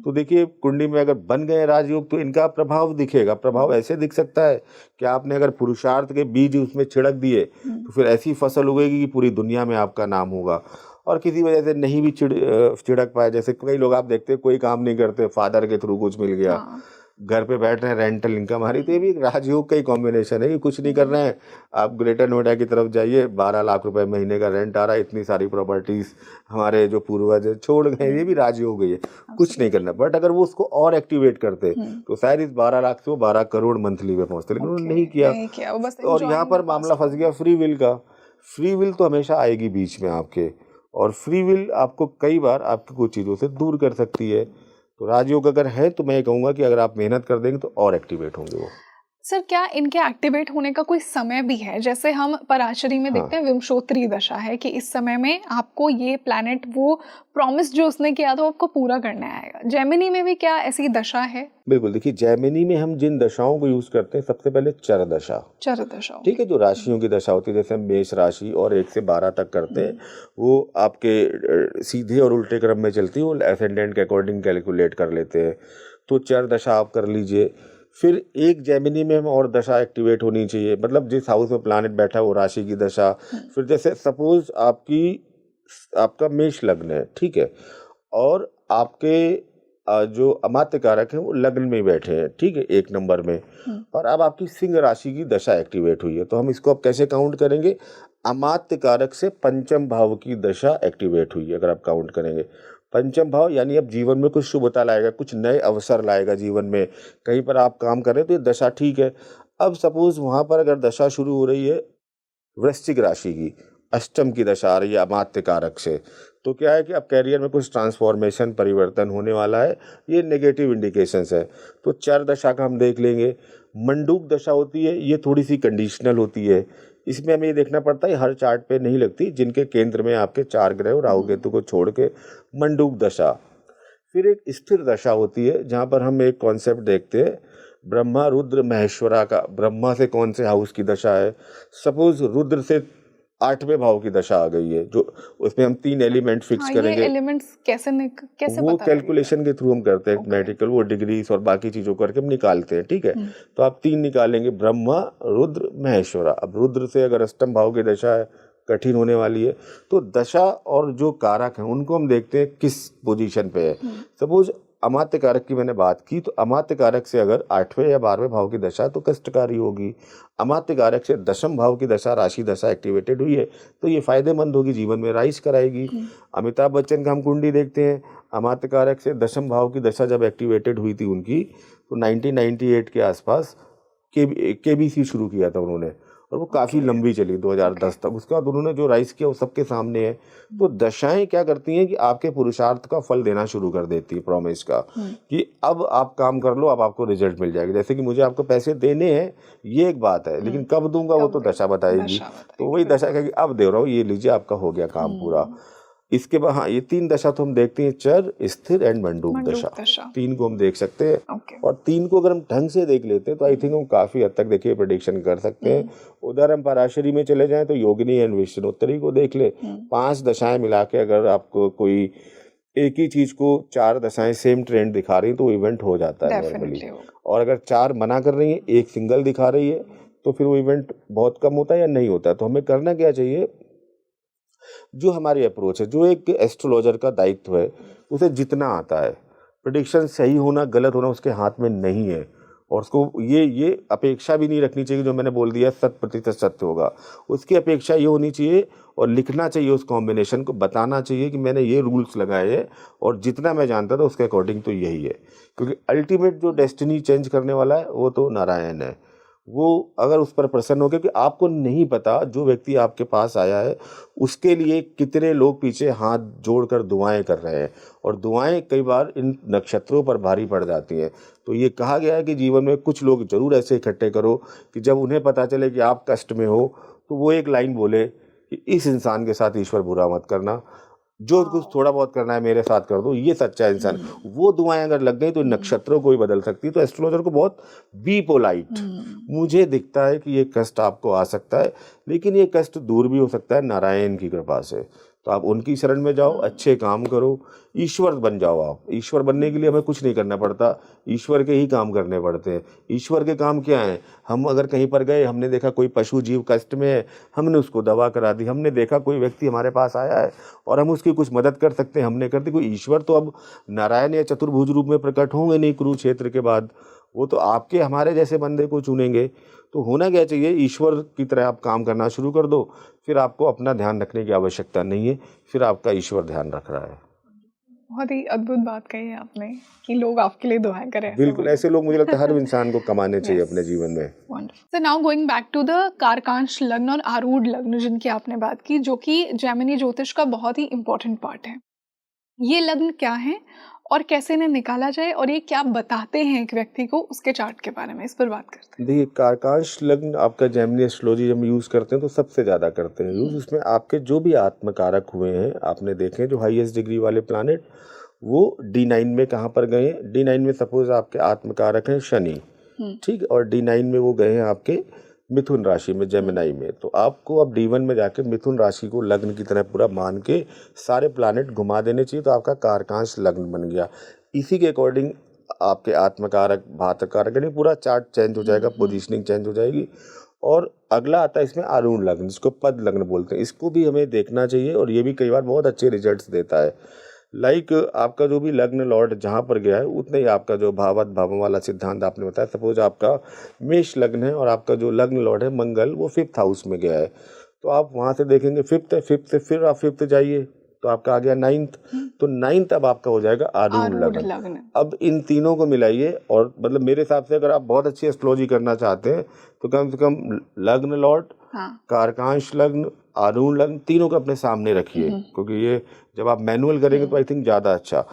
तो देखिए कुंडली में अगर बन गए राजयोग तो इनका प्रभाव दिखेगा। प्रभाव ऐसे दिख सकता है कि आपने अगर पुरुषार्थ के बीज उसमें छिड़क दिए तो फिर ऐसी फसल उगेगी कि पूरी दुनिया में आपका नाम होगा। और किसी वजह से नहीं भी छिड़क पाए, जैसे कई लोग आप देखते हैं कोई काम नहीं करते, फादर के थ्रू कुछ मिल गया, घर पे बैठ रहे हैं, रेंटल इनकम आ रही, तो ये भी एक राजयोग का ही कॉम्बिनेशन है कि कुछ नहीं कर रहे हैं। आप ग्रेटर नोएडा की तरफ जाइए, 12 लाख रुपए महीने का रेंट आ रहा है, इतनी सारी प्रॉपर्टीज हमारे जो पूर्वज छोड़ गए, ये भी राजयोग है, कुछ नहीं करना। बट अगर वो उसको और एक्टिवेट करते तो शायद इस 12 लाख से वो 12 करोड़ मंथली में पहुंचते, लेकिन उन्होंने नहीं किया। और यहाँ पर मामला फंस गया फ्री विल का। फ्री विल तो हमेशा आएगी बीच में आपके, और फ्री विल आपको कई बार आपकी कुछ चीज़ों से दूर कर सकती है। तो राजयोग अगर है तो मैं ये कहूँगा कि अगर आप मेहनत कर देंगे तो और एक्टिवेट होंगे वो। सर, क्या इनके एक्टिवेट होने का कोई समय भी है? जैसे हम पराशरी में देखते हैं विंशोत्तरी दशा है कि इस समय में आपको ये प्लैनेट वो प्रॉमिस जो उसने किया था वो आपको पूरा करना आएगा। जेमिनी में भी क्या ऐसी दशा है? बिल्कुल, देखिए जेमिनी में हम जिन दशाओं को यूज करते हैं, सबसे पहले चर दशा, ठीक है, जो राशियों की दशा होती है, जैसे हम मेष राशि और 1 से 12 तक करते हैं, वो आपके सीधे और उल्टे क्रम में चलती है, वो एसेंडेंट के अकॉर्डिंग कैलकुलेट कर लेते हैं। तो चर दशा आप कर लीजिए। फिर एक जेमिनी में हम और दशा एक्टिवेट होनी चाहिए, मतलब जिस हाउस में प्लैनेट बैठा है वो राशि की दशा। फिर जैसे सपोज आपका मेष लग्न है, ठीक है, और आपके जो अमात्य कारक है वो लग्न में बैठे हैं, ठीक है, 1 नंबर में, और अब आपकी सिंह राशि की दशा एक्टिवेट हुई है। तो हम इसको अब कैसे काउंट करेंगे? अमात्य कारक से पंचम भाव की दशा एक्टिवेट हुई है अगर आप काउंट करेंगे। पंचम भाव यानी अब जीवन में कुछ शुभता लाएगा, कुछ नए अवसर लाएगा जीवन में, कहीं पर आप काम कर रहे हैं तो ये दशा ठीक है। अब सपोज वहां पर अगर दशा शुरू हो रही है वृश्चिक राशि की, अष्टम की दशा आ रही है अमात्य कारक से, तो क्या है कि अब कैरियर में कुछ ट्रांसफॉर्मेशन, परिवर्तन होने वाला है, ये नेगेटिव इंडिकेशंस है। तो चर दशा का हम देख लेंगे। मंडूक दशा होती है, ये थोड़ी सी कंडीशनल होती है, इसमें हमें ये देखना पड़ता है, हर चार्ट पे नहीं लगती, जिनके केंद्र में आपके 4 ग्रह राहु केतु को छोड़ के, मंडूक दशा। फिर एक स्थिर दशा होती है जहाँ पर हम एक कॉन्सेप्ट देखते हैं ब्रह्मा रुद्र महेश्वरा का। ब्रह्मा से कौन से हाउस की दशा है? सपोज रुद्र से 8वें भाव की दशा आ गई है, जो उसमें हम 3 एलिमेंट फिक्स करेंगे। ये एलिमेंट्स कैसे वो पता कैलकुलेशन के थ्रू हम करते हैं, मैथमेटिकल, वो डिग्रीज और बाकी चीजों करके हम निकालते हैं, ठीक है। तो आप 3 निकालेंगे, ब्रह्मा रुद्र महेश्वरा। अब रुद्र से अगर अष्टम भाव की दशा है, कठिन होने वाली है, तो दशा और जो कारक हैं उनको हम देखते हैं किस पोजीशन पे है। सपोज अमात्य कारक की मैंने बात की, तो अमात्य कारक से अगर 8वें या 12वें भाव की दशा तो कष्टकारी होगी। अमात्य कारक से 10म भाव की दशा, राशि दशा एक्टिवेटेड हुई है तो ये फायदेमंद होगी, जीवन में राइज कराएगी। अमिताभ बच्चन का हम कुंडली देखते हैं, अमात्य कारक से 10म भाव की दशा जब एक्टिवेटेड हुई थी उनकी, तो 1998 के आसपास केबीसी शुरू किया था उन्होंने, और वो काफ़ी लंबी चली 2010 तक। उसके बाद उन्होंने जो राइज किया वो सबके सामने है। तो दशाएं क्या करती हैं कि आपके पुरुषार्थ का फल देना शुरू कर देती है, प्रॉमिस का, कि अब आप काम कर लो, अब आपको रिजल्ट मिल जाएगा। जैसे कि मुझे आपको पैसे देने हैं, ये एक बात है, लेकिन कब दूंगा वो तो दशा बताएगी। तो वही दशा कहेगी अब दे रहा हूँ, ये लीजिए आपका हो गया काम पूरा। इसके बाद हाँ, ये 3 दशा तो हम देखते हैं, चर, स्थिर एंड मंडूक दशा। 3 को हम देख सकते हैं। और 3 को अगर हम ढंग से देख लेते हैं तो आई थिंक हम काफी हद तक देखिए प्रेडिक्शन कर सकते हैं। उधर हम पराशरी में चले जाएं तो योगिनी एंड विष्णुत्तरी को देख ले, 5 दशाएं मिला के अगर आपको कोई एक ही चीज को 4 दशाएं सेम ट्रेंड दिखा रही है तो इवेंट हो जाता है नॉर्मली। और अगर 4 मना कर रही है, एक सिंगल दिखा रही है, तो फिर वो इवेंट बहुत कम होता है या नहीं होता है। तो हमें करना क्या चाहिए, जो हमारी अप्रोच है, जो एक एस्ट्रोलॉजर का दायित्व है, उसे जितना आता है, प्रेडिक्शन सही होना गलत होना उसके हाथ में नहीं है, और उसको ये अपेक्षा भी नहीं रखनी चाहिए जो मैंने बोल दिया 100% सत्य होगा। उसकी अपेक्षा ये होनी चाहिए और लिखना चाहिए उस कॉम्बिनेशन को, बताना चाहिए कि मैंने ये रूल्स लगाए हैं और जितना मैं जानता था उसके अकॉर्डिंग तो यही है। क्योंकि अल्टीमेट जो डेस्टिनी चेंज करने वाला है वो तो नारायण है, वो अगर उस पर प्रसन्न हो, क्योंकि आपको नहीं पता जो व्यक्ति आपके पास आया है उसके लिए कितने लोग पीछे हाथ जोड़कर दुआएं कर रहे हैं, और दुआएं कई बार इन नक्षत्रों पर भारी पड़ जाती हैं। तो ये कहा गया है कि जीवन में कुछ लोग जरूर ऐसे इकट्ठे करो कि जब उन्हें पता चले कि आप कष्ट में हो तो वो एक लाइन बोले कि इस इंसान के साथ ईश्वर बुरा मत करना, जो कुछ थोड़ा बहुत करना है मेरे साथ कर दो, ये सच्चा इंसान। वो दुआएं अगर लग गई तो नक्षत्रों को ही बदल सकती है। तो एस्ट्रोलॉजर को बहुत बी पोलाइट। मुझे दिखता है कि ये कष्ट आपको आ सकता है, लेकिन ये कष्ट दूर भी हो सकता है नारायण की कृपा से। तो आप उनकी शरण में जाओ, अच्छे काम करो, ईश्वर बन जाओ। आप ईश्वर बनने के लिए हमें कुछ नहीं करना पड़ता, ईश्वर के ही काम करने पड़ते हैं। ईश्वर के काम क्या है? हम अगर कहीं पर गए, हमने देखा कोई पशु जीव कष्ट में है, हमने उसको दवा करा दी। हमने देखा कोई व्यक्ति हमारे पास आया है और हम उसकी कुछ मदद कर सकते हैं, हमने कर दी। कोई ईश्वर तो अब नारायण या चतुर्भुज रूप में प्रकट होंगे नहीं कुरुक्षेत्र के बाद, वो तो आपके हमारे जैसे बंदे को चुनेंगे। तो होना क्या चाहिए, ईश्वर की तरह आप काम करना शुरू कर दो, फिर आपको अपना ध्यान रखने की आवश्यकता नहीं है, फिर आपका ईश्वर ध्यान रख रहा है। बहुत ही अद्भुत बात कही है आपने कि लोग आपके लिए दुआएं करें। बिल्कुल, ऐसे लोग मुझे लगता है हर इंसान को कमाने चाहिए अपने जीवन में। So now going back to the Karakamsha lagna और आरूढ़ लग्न जिनकी आपने बात की, जो कि जैमिनी ज्योतिष का बहुत ही इम्पोर्टेंट पार्ट है। ये लग्न क्या है और कैसे इन्हें निकाला जाए, और ये क्या बताते हैं एक व्यक्ति को उसके चार्ट के बारे में, इस पर बात करते हैं। देखिए, कारकांश लग्न आपका जैमिनी एस्ट्रोलॉजी जब यूज़ करते हैं तो सबसे ज़्यादा करते हैं यूज़। उसमें आपके जो भी आत्मकारक हुए हैं, आपने देखे जो हाईएस्ट डिग्री वाले प्लानेट, वो D9 में कहाँ पर गए हैं। D9 में सपोज आपके आत्मकारक हैं शनि, ठीक है, और D9 में वो गए हैं आपके मिथुन राशि में, जेमिनाई में। तो आपको अब D1 में जाके मिथुन राशि को लग्न की तरह पूरा मान के सारे प्लानेट घुमा देने चाहिए, तो आपका कारकांश लग्न बन गया। इसी के अकॉर्डिंग आपके आत्मकारक भातकारक यानी पूरा चार्ट चेंज हो जाएगा, पोजीशनिंग चेंज हो जाएगी। और अगला आता है इसमें आरूढ़ लग्न, जिसको पद लग्न बोलते हैं। इसको भी हमें देखना चाहिए और ये भी कई बार बहुत अच्छे रिजल्ट्स देता है। लाइक आपका जो भी लग्न लॉर्ड जहाँ पर गया है, उतने ही आपका जो भावत भावों वाला सिद्धांत आपने बताया। सपोज आपका मेष लग्न है और आपका जो लग्न लॉर्ड है मंगल, वो 5th हाउस में गया है, तो आप वहाँ से देखेंगे 5th है, 5th से फिर आप 5th जाइए तो आपका आ गया 9th। तो 9th अब आपका हो जाएगा आरूढ़ लग्न। अब इन तीनों को मिलाइए, और मतलब मेरे हिसाब से अगर आप बहुत अच्छी एस्ट्रोलॉजी करना चाहते हैं तो कम से कम लग्न लॉर्ड, कारकांश लग्न, आरूढ़ लग्न, तीनों को अपने सामने रखिए, क्योंकि ये जब आप मैनुअल करेंगे तो आई थिंक ज़्यादा अच्छा।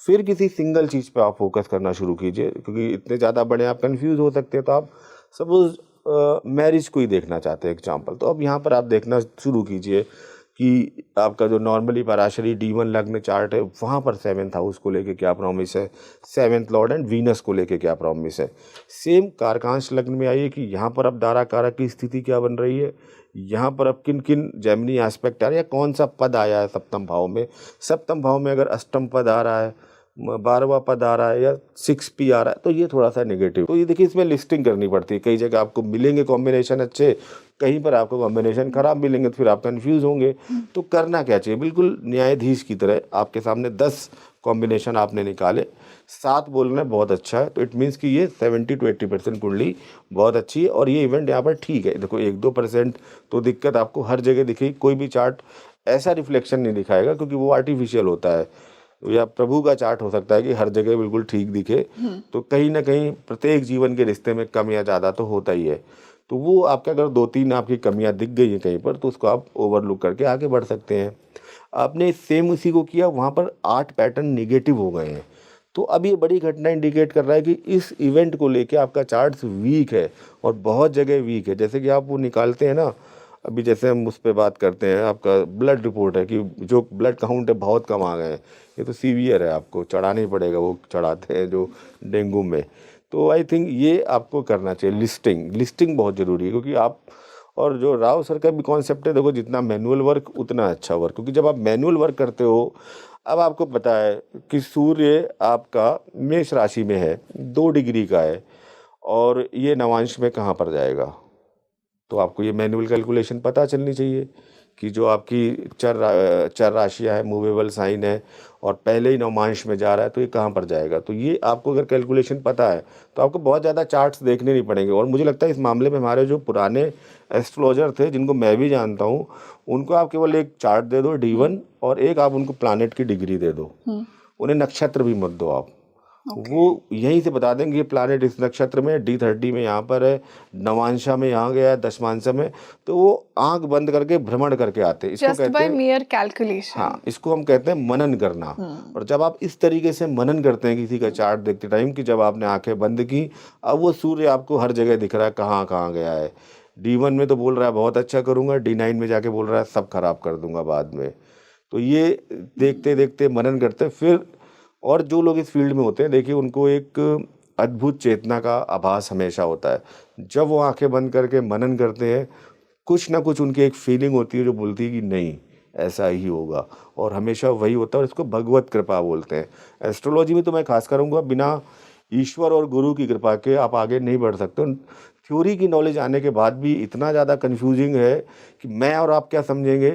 फिर किसी सिंगल चीज़ पे आप फोकस करना शुरू कीजिए, क्योंकि इतने ज़्यादा बड़े आप कंफ्यूज हो सकते हैं। तो आप सपोज मैरिज को ही देखना चाहते हैं एग्जाम्पल, तो अब यहाँ पर आप देखना शुरू कीजिए कि आपका जो नॉर्मली पराशरी D1 लग्न चार्ट है, वहाँ पर 7th हाउस को लेके क्या प्रॉमिस है, 7th लॉर्ड एंड वीनस को लेके क्या प्रॉमिस है। सेम कारकांश लग्न में आइए कि यहाँ पर अब दारा कारक की स्थिति क्या बन रही है, यहाँ पर अब किन किन जैमिनी एस्पेक्ट आ रहे हैं, कौन सा पद आया है सप्तम भाव में। सप्तम भाव में अगर अष्टम पद आ रहा है, 12वां पद आ रहा है या 6P आ रहा है, तो ये थोड़ा सा नेगेटिव। तो ये देखिए, इसमें लिस्टिंग करनी पड़ती है। कई जगह आपको मिलेंगे कॉम्बिनेशन अच्छे, कहीं पर आपको कॉम्बिनेशन खराब मिलेंगे, तो फिर आप कंफ्यूज होंगे। तो करना क्या चाहिए, बिल्कुल न्यायाधीश की तरह आपके सामने 10 कॉम्बिनेशन आपने निकाले, 7 बोलना बहुत अच्छा है, तो इट मीन्स कि ये 70 to 80% कुंडली बहुत अच्छी है। और ये इवेंट यहाँ पर ठीक है। देखो 1-2% तो दिक्कत आपको हर जगह दिखेगी। कोई भी चार्ट ऐसा रिफ्लेक्शन नहीं दिखाएगा, क्योंकि वो आर्टिफिशियल होता है, या प्रभु का चार्ट हो सकता है कि हर जगह बिल्कुल ठीक दिखे। तो कहीं ना कहीं प्रत्येक जीवन के रिश्ते में कम या ज़्यादा तो होता ही है। तो वो आपका अगर 2-3 आपकी कमियां दिख गई हैं कहीं पर, तो उसको आप ओवरलुक करके आगे बढ़ सकते हैं। आपने सेम उसी को किया, वहाँ पर 8 पैटर्न निगेटिव हो गए हैं। तो अब ये बड़ी घटना इंडिकेट कर रहा है कि इस इवेंट को लेके आपका चार्ट वीक है, और बहुत जगह वीक है। जैसे कि आप वो निकालते हैं ना, अभी जैसे हम उस पर बात करते हैं, आपका ब्लड रिपोर्ट है कि जो ब्लड काउंट है बहुत कम आ गए हैं, ये तो सीवियर है, आपको चढ़ाना ही पड़ेगा। वो चढ़ाते हैं जो डेंगू में। तो आई थिंक ये आपको करना चाहिए, लिस्टिंग बहुत ज़रूरी है। क्योंकि आप, और जो राव सर का भी कॉन्सेप्ट है, देखो जितना मैनुअल वर्क उतना अच्छा वर्क, क्योंकि जब आप मैनुअल वर्क करते हो, अब आपको पता है कि सूर्य आपका मेष राशि में है, 2 डिग्री का है, और ये नवांश में कहाँ पर जाएगा। तो आपको ये मैनुअल कैलकुलेशन पता चलनी चाहिए कि जो आपकी चर राशियाँ है, मूवेबल साइन है, और पहले ही नवमांश में जा रहा है, तो ये कहाँ पर जाएगा। तो ये आपको अगर कैलकुलेशन पता है तो आपको बहुत ज़्यादा चार्ट्स देखने नहीं पड़ेंगे। और मुझे लगता है इस मामले में हमारे जो पुराने एस्ट्रोलॉजर थे, जिनको मैं भी जानता हूँ, उनको आप केवल एक चार्ट दे दो D1, और एक आप उनको प्लानेट की डिग्री दे दो, उन्हें नक्षत्र भी मत दो आप। वो यहीं से बता देंगे ये प्लानेट इस नक्षत्र में D30 में यहाँ पर है, नवांशा में यहाँ गया है, दशमांशा में, तो वो आंख बंद करके भ्रमण करके आते हैं। इसको जस्ट कहते बाय हैं, मेयर कैलकुलेशन। हाँ, इसको हम कहते हैं मनन करना। और जब आप इस तरीके से मनन करते हैं किसी का चार्ट देखते टाइम कि जब आपने आंखें बंद की, अब वो सूर्य आपको हर जगह दिख रहा है, कहाँ कहाँ गया है। D1 में तो बोल रहा है बहुत अच्छा करूंगा, D9 में जाके बोल रहा है सब खराब कर दूंगा बाद में। तो ये देखते देखते मनन करते फिर, और जो लोग इस फील्ड में होते हैं देखिए उनको एक अद्भुत चेतना का आभास हमेशा होता है। जब वो आंखें बंद करके मनन करते हैं, कुछ ना कुछ उनकी एक फीलिंग होती है जो बोलती है कि नहीं ऐसा ही होगा, और हमेशा वही होता है, और इसको भगवत कृपा बोलते हैं। एस्ट्रोलॉजी में तो मैं खास करूँगा, बिना ईश्वर और गुरु की कृपा के आप आगे नहीं बढ़ सकते। थ्योरी की नॉलेज आने के बाद भी इतना ज़्यादा कन्फ्यूजिंग है कि मैं और आप क्या समझेंगे।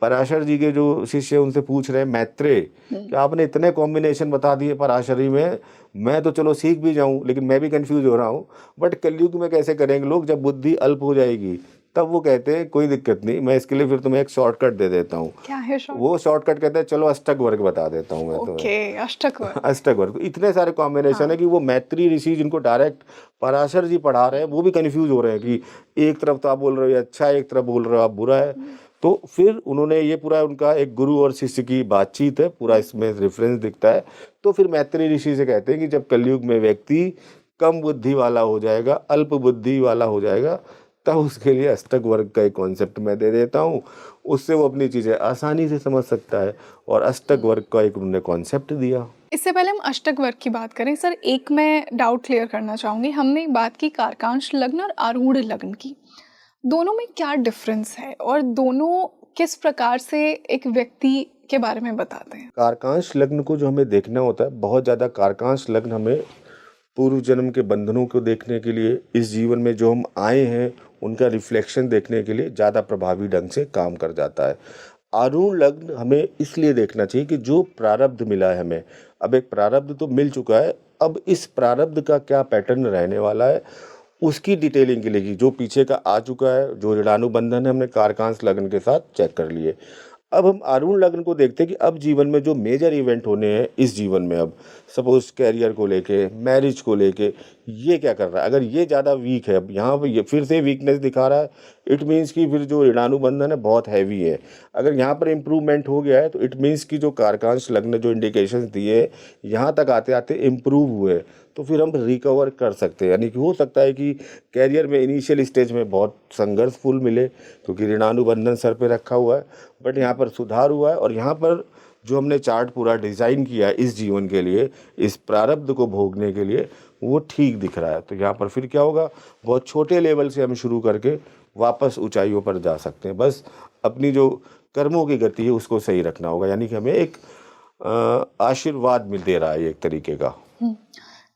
पराशर जी के जो शिष्य उनसे पूछ रहे हैं मैत्रेय कि आपने इतने कॉम्बिनेशन बता दिए पराशरी में, मैं तो चलो सीख भी जाऊं लेकिन मैं भी कंफ्यूज हो रहा हूं, बट कलयुग में कैसे करेंगे लोग जब बुद्धि अल्प हो जाएगी। तब वो कहते हैं कोई दिक्कत नहीं, मैं इसके लिए फिर तुम्हें एक शॉर्टकट दे देता हूँ। क्या है शॉर्ट? वो शॉर्टकट कहते हैं चलो अष्टक वर्ग बता देता हूँ मैं तुम्हें। ओके, अष्टक वर्ग। अष्टक वर्ग इतने सारे कॉम्बिनेशन है कि वो मैत्री ऋषि जिनको डायरेक्ट पराशर जी पढ़ा रहे हैं वो भी कंफ्यूज हो रहे हैं कि एक तरफ तो आप बोल रहे हो ये अच्छा है, एक तरफ बोल रहे हो आप बुरा है। तो फिर उन्होंने ये पूरा उनका एक गुरु और शिष्य की बातचीत है, पूरा इसमें रेफरेंस दिखता है। तो फिर मैत्री ऋषि से कहते हैं कि जब कलयुग में व्यक्ति कम बुद्धि वाला हो जाएगा, अल्प बुद्धि वाला हो जाएगा, तब उसके लिए अष्टक वर्ग का एक कॉन्सेप्ट मैं दे देता हूँ, उससे वो अपनी चीज़ें आसानी से समझ सकता है। और अष्टक वर्ग का एक उन्होंने कॉन्सेप्ट दिया। इससे पहले हम अष्टक वर्ग की बात करें सर, एक मैं डाउट क्लियर करना चाहूँगी। हमने बात की कारकांश लग्न और आरूढ़ लग्न की, दोनों में क्या डिफरेंस है और दोनों किस प्रकार से एक व्यक्ति के बारे में बताते हैं? कारकांश लग्न को जो हमें देखना होता है, बहुत ज़्यादा कारकांश लग्न हमें पूर्व जन्म के बंधनों को देखने के लिए, इस जीवन में जो हम आए हैं उनका रिफ्लेक्शन देखने के लिए ज़्यादा प्रभावी ढंग से काम कर जाता है। आरूढ़ लग्न हमें इसलिए देखना चाहिए कि जो प्रारब्ध मिला है हमें, अब एक प्रारब्ध तो मिल चुका है, अब इस प्रारब्ध का क्या पैटर्न रहने वाला है उसकी डिटेलिंग के लिए, जो पीछे का आ चुका है, जो ऋणानुबंधन है हमने कारकांश लग्न के साथ चेक कर लिए। अब हम आरूढ़ लग्न को देखते हैं कि अब जीवन में जो मेजर इवेंट होने हैं इस जीवन में, अब सपोज कैरियर को लेके, मैरिज को लेके, ये क्या कर रहा है। अगर ये ज़्यादा वीक है, अब यहाँ पर ये फिर से वीकनेस दिखा रहा है, इट मीन्स कि फिर जो ऋणानुबंधन है बहुत हैवी है। अगर यहाँ पर इम्प्रूवमेंट हो गया है तो इट मीन्स कि जो कारकांश लग्न जो इंडिकेशंस दिए यहाँ तक आते आते इम्प्रूव हुए, तो फिर हम रिकवर कर सकते हैं। यानी कि हो सकता है कि कैरियर में इनिशियल स्टेज में बहुत संघर्षफुल मिले क्योंकि ऋणानुबंधन सर पे रखा हुआ है, बट यहाँ पर सुधार हुआ है। और यहाँ पर जो हमने चार्ट पूरा डिज़ाइन किया है इस जीवन के लिए, इस प्रारब्ध को भोगने के लिए, वो ठीक दिख रहा है। तो यहाँ पर फिर क्या होगा, बहुत छोटे लेवल से हम शुरू करके वापस ऊंचाइयों पर जा सकते हैं। बस अपनी जो कर्मों की गति है उसको सही रखना होगा। यानी कि हमें एक आशीर्वाद मिल दे रहा है एक तरीके का।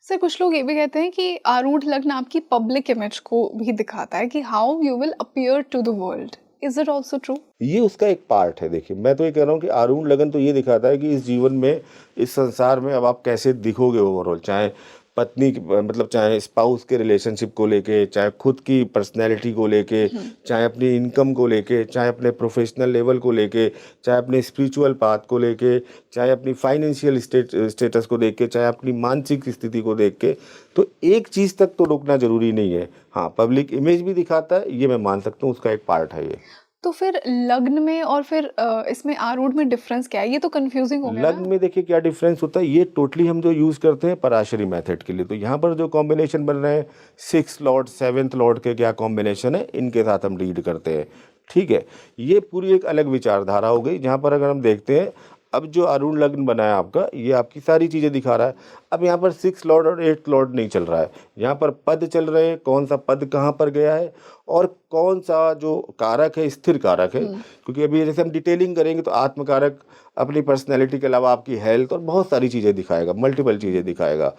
सर कुछ लोग ये भी कहते हैं कि आरूढ़ लग्न आपकी पब्लिक इमेज को भी दिखाता है कि how you will appear to the world. Is it also true? ये उसका एक पार्ट है। देखिए मैं तो ये कह रहा हूँ कि आरूढ़ लगन तो ये दिखाता है कि इस जीवन में, इस संसार में अब आप कैसे दिखोगे ओवरऑल, चाहे पत्नी मतलब चाहे स्पाउस के रिलेशनशिप को लेके, चाहे खुद की पर्सनैलिटी को लेके, चाहे अपनी इनकम को लेके, चाहे अपने प्रोफेशनल लेवल को लेके, चाहे अपने स्पिरिचुअल पाथ को लेके, चाहे अपनी फाइनेंशियल स्टेटस को देख के, चाहे अपनी मानसिक स्थिति को देख के। तो एक चीज़ तक तो रोकना जरूरी नहीं है। हाँ, पब्लिक इमेज भी दिखाता है, ये मैं मान सकता हूँ, उसका एक पार्ट है ये। तो फिर लग्न में और फिर इसमें आरूढ़ में डिफरेंस क्या है? ये तो कंफ्यूजिंग हो गया ना। लग्न में देखिए क्या डिफरेंस होता है, ये टोटली हम जो यूज़ करते हैं पराशरी मेथड के लिए। तो यहाँ पर जो कॉम्बिनेशन बन रहे हैं 6 लॉर्ड 7th लॉर्ड के क्या कॉम्बिनेशन है, इनके साथ हम डील करते हैं। ठीक है, ये पूरी एक अलग विचारधारा हो गई। जहाँ पर अगर हम देखते हैं अब जो आरूढ़ लग्न बनाया आपका, ये आपकी सारी चीज़ें दिखा रहा है। अब यहाँ पर 6 लॉर्ड और 8 लॉर्ड नहीं चल रहा है, यहाँ पर पद चल रहे हैं, कौन सा पद कहाँ पर गया है और कौन सा जो कारक है स्थिर कारक है। क्योंकि अभी जैसे हम डिटेलिंग करेंगे तो आत्म कारक अपनी पर्सनैलिटी के अलावा आपकी हेल्थ और बहुत सारी चीज़ें दिखाएगा, मल्टीपल चीज़ें दिखाएगा।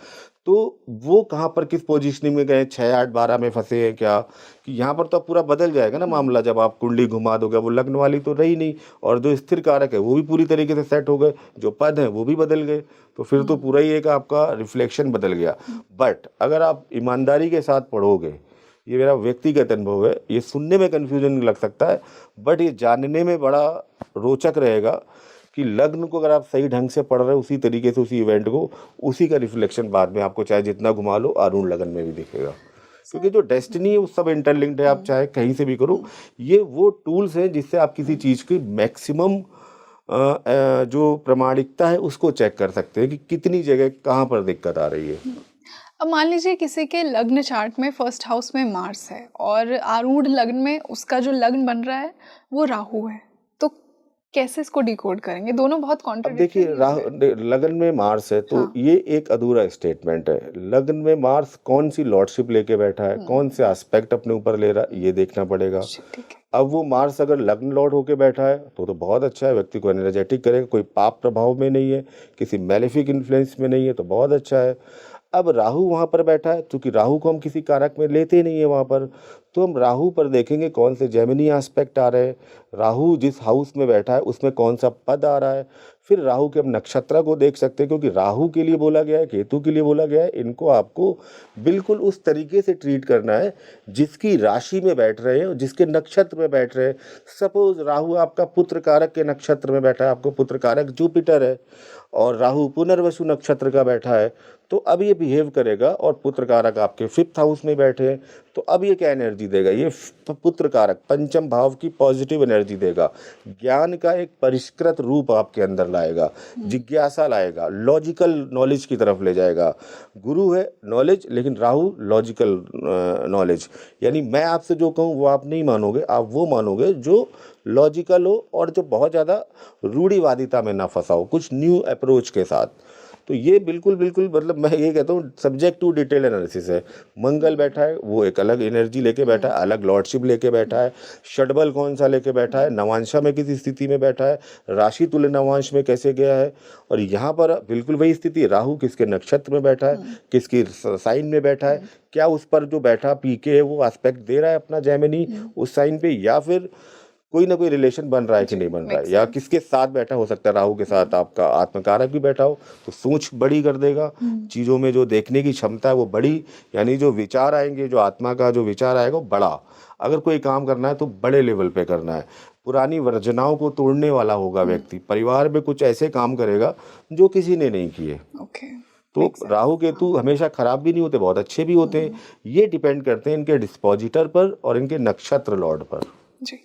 तो वो कहाँ पर किस पोजीशनिंग में गए, 6 8 12 में फंसे हैं क्या, कि यहाँ पर तो अब पूरा बदल जाएगा ना मामला। जब आप कुंडली घुमा दोगे, वो लग्न वाली तो रही नहीं, और जो स्थिर कारक है वो भी पूरी तरीके से सेट हो गए, जो पद हैं वो भी बदल गए, तो फिर तो पूरा ही एक आपका रिफ्लेक्शन बदल गया। बट अगर आप ईमानदारी के साथ पढ़ोगे, ये मेरा व्यक्तिगत अनुभव है, ये सुनने में कन्फ्यूजन लग सकता है बट ये जानने में बड़ा रोचक रहेगा कि लग्न को अगर आप सही ढंग से पढ़ रहे हो उसी तरीके से उसी इवेंट को, उसी का रिफ्लेक्शन बाद में आपको चाहे जितना घुमा लो अरुण लगन में भी दिखेगा। क्योंकि जो डेस्टिनी है वो सब इंटरलिंक्ड है, आप चाहे कहीं से भी करो। ये वो टूल्स हैं जिससे आप किसी चीज़ की मैक्सिमम जो प्रामाणिकता है उसको चेक कर सकते हैं कि कितनी जगह कहाँ पर दिक्कत आ रही है। अब मान लीजिए किसी के लग्न चार्ट में फर्स्ट हाउस में मार्स है और आरूढ़ लग्न में उसका जो लग्न बन रहा है वो राहु है, तो कैसे इसको डिकोड करेंगे? दोनों बहुत अब कॉन्ट्रडिक्टरी देखिए लगन में मार्स है तो हाँ। ये एक अधूरा स्टेटमेंट है। लगन में मार्स कौन सी लॉर्डशिप लेके बैठा है, कौन से एस्पेक्ट अपने ऊपर ले रहा है, ये देखना पड़ेगा। ठीक है। अब वो मार्स अगर लग्न लॉर्ड होके बैठा है तो बहुत अच्छा है, व्यक्ति को एनर्जेटिक करेगा, कोई पाप प्रभाव में नहीं है, किसी मैलेफिक इन्फ्लुएंस में नहीं है, तो बहुत अच्छा है। अब राहु वहाँ पर बैठा है, क्योंकि राहु को हम किसी कारक में लेते नहीं है वहाँ पर, तो हम राहु पर देखेंगे कौन से जेमिनी एस्पेक्ट आ रहे हैं, राहु जिस हाउस में बैठा है उसमें कौन सा पद आ रहा है। फिर राहु के हम नक्षत्र को देख सकते हैं, क्योंकि राहु के लिए बोला गया है, केतु के लिए बोला गया है, इनको आपको बिल्कुल उस तरीके से ट्रीट करना है जिसकी राशि में बैठ रहे हैं और जिसके नक्षत्र में बैठ रहे हैं। सपोज राहु आपका पुत्र कारक के नक्षत्र में बैठा है, आपको पुत्र कारक जुपिटर है, और राहु पुनर्वसु नक्षत्र का बैठा है, तो अब ये बिहेव करेगा। और पुत्र कारक आपके 5th हाउस में बैठे हैं, तो अब ये क्या एनर्जी देगा, ये पुत्र कारक पंचम भाव की पॉजिटिव एनर्जी देगा, ज्ञान का एक परिष्कृत रूप आपके अंदर लाएगा, जिज्ञासा लाएगा, लॉजिकल नॉलेज की तरफ ले जाएगा। गुरु है नॉलेज, लेकिन राहु लॉजिकल नॉलेज, यानी मैं आपसे जो कहूँ वो आप नहीं मानोगे, आप वो मानोगे जो लॉजिकल हो और जो बहुत ज़्यादा रूढ़िवादिता में ना फंसा हो, कुछ न्यू अप्रोच के साथ। तो ये बिल्कुल बिल्कुल मतलब मैं ये कहता हूँ सब्जेक्ट टू डिटेल एनालिसिस है। मंगल बैठा है वो एक अलग एनर्जी लेके बैठा है, अलग लॉर्डशिप लेके बैठा है, षडबल कौन सा लेके बैठा है, नवांशा में किसी स्थिति में बैठा है, राशि तुल्य नवांश में कैसे गया है, और यहाँ पर बिल्कुल वही स्थिति, राहु किसके नक्षत्र में बैठा है, किसकी साइन में बैठा है, क्या उस पर जो बैठा पीके है वो एस्पेक्ट दे रहा है अपना जेमिनी उस साइन पे, या फिर कोई ना कोई रिलेशन बन रहा है कि नहीं बन रहा है, या किसके साथ बैठा हो सकता है, राहु के साथ आपका आत्मकारक भी बैठा हो, तो सोच बड़ी कर देगा, चीज़ों में जो देखने की क्षमता है वो बड़ी, यानी जो विचार आएंगे, जो आत्मा का जो विचार आएगा वो बड़ा। अगर कोई काम करना है तो बड़े लेवल पे करना है, पुरानी वर्जनाओं को तोड़ने वाला होगा व्यक्ति, परिवार में कुछ ऐसे काम करेगा जो किसी ने नहीं किए। तो राहु केतु हमेशा खराब भी नहीं होते, बहुत अच्छे भी होते हैं, ये डिपेंड करते हैं इनके डिस्पोजिटर पर और इनके नक्षत्र लॉर्ड पर जी।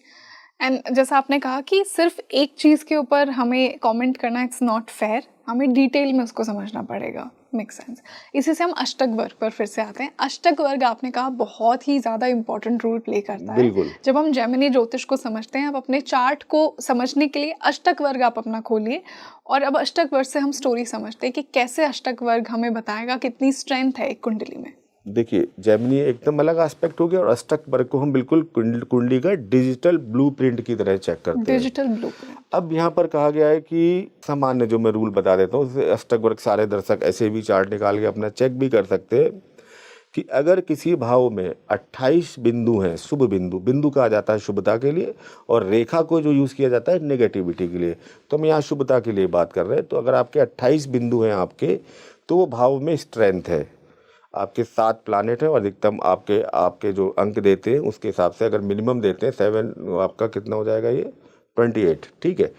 एंड जैसा आपने कहा कि सिर्फ एक चीज़ के ऊपर हमें कमेंट करना इट्स नॉट फेयर, हमें डिटेल में उसको समझना पड़ेगा। Make sense. इसी से हम अष्टक वर्ग पर फिर से आते हैं। अष्टक वर्ग आपने कहा बहुत ही ज़्यादा इंपॉर्टेंट रोल प्ले करता है। जब हम जेमिनी ज्योतिष को समझते हैं, आप अपने चार्ट को समझने के लिए अष्टक वर्ग आप अपना खोलिए, और अब अष्टक वर्ग से हम स्टोरी समझते हैं कि कैसे अष्टक वर्ग हमें बताएगा कितनी स्ट्रेंथ है एक कुंडली में। देखिए जेमिनी एकदम अलग एस्पेक्ट हो गया, और अष्टक वर्ग को हम बिल्कुल कुंडली का डिजिटल ब्लूप्रिंट की तरह चेक करते हैं। Digital blueprint. अब यहाँ पर कहा गया है कि सामान्य जो मैं रूल बता देता हूँ, अष्टक वर्ग सारे दर्शक ऐसे भी चार्ट निकाल के अपना चेक भी कर सकते हैं कि अगर किसी भाव में 28 बिंदु हैं, शुभ बिंदु, बिंदु कहा जाता है शुभता के लिए, और रेखा को जो यूज़ किया जाता है नेगेटिविटी के लिए, तो हम यहाँ शुभता के लिए बात कर रहे हैं। तो अगर आपके 28 बिंदु हैं आपके, तो वो भाव में स्ट्रेंथ है, आपके 7 प्लानेट हैं, और अधिकतम आपके जो अंक देते हैं उसके हिसाब से अगर मिनिमम देते हैं 7, आपका कितना हो जाएगा ये 28, ठीक है।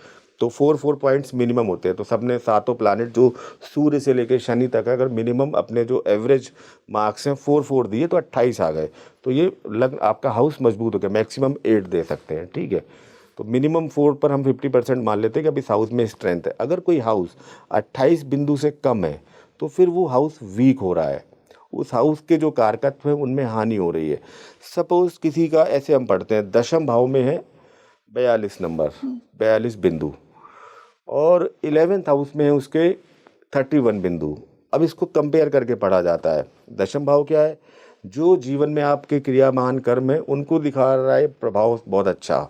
तो 4 पॉइंट्स मिनिमम होते हैं, तो सबने 7 प्लानेट जो सूर्य से लेकर शनि तक है, अगर मिनिमम अपने जो एवरेज मार्क्स हैं 4 दिए तो 28 आ गए, तो ये आपका हाउस मजबूत हो गया, मैक्सिमम 8 दे सकते हैं, ठीक है। तो मिनिमम 4 पर हम 50% मान लेते हैं कि अभी इस हाउस में स्ट्रेंथ है। अगर कोई हाउस 28 बिंदु से कम है तो फिर वो हाउस वीक हो रहा है, उस हाउस के जो कारकत्व हैं उनमें हानि हो रही है। सपोज किसी का ऐसे हम पढ़ते हैं, दशम भाव में है 42 नंबर, 42 बिंदु, और 11th हाउस में है उसके 31 बिंदु। अब इसको कंपेयर करके पढ़ा जाता है। दशम भाव क्या है, जो जीवन में आपके क्रियामान कर्म है उनको दिखा रहा है प्रभाव बहुत अच्छा,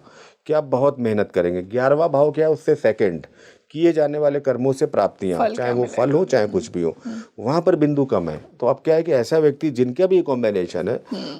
कि आप बहुत मेहनत करेंगे। 11वां भाव क्या है, उससे सेकंड किए जाने वाले कर्मों से प्राप्तियां, चाहे वो फल हो चाहे कुछ भी हो, वहां पर बिंदु कम है। तो अब क्या है कि ऐसा व्यक्ति जिनका भी कॉम्बिनेशन है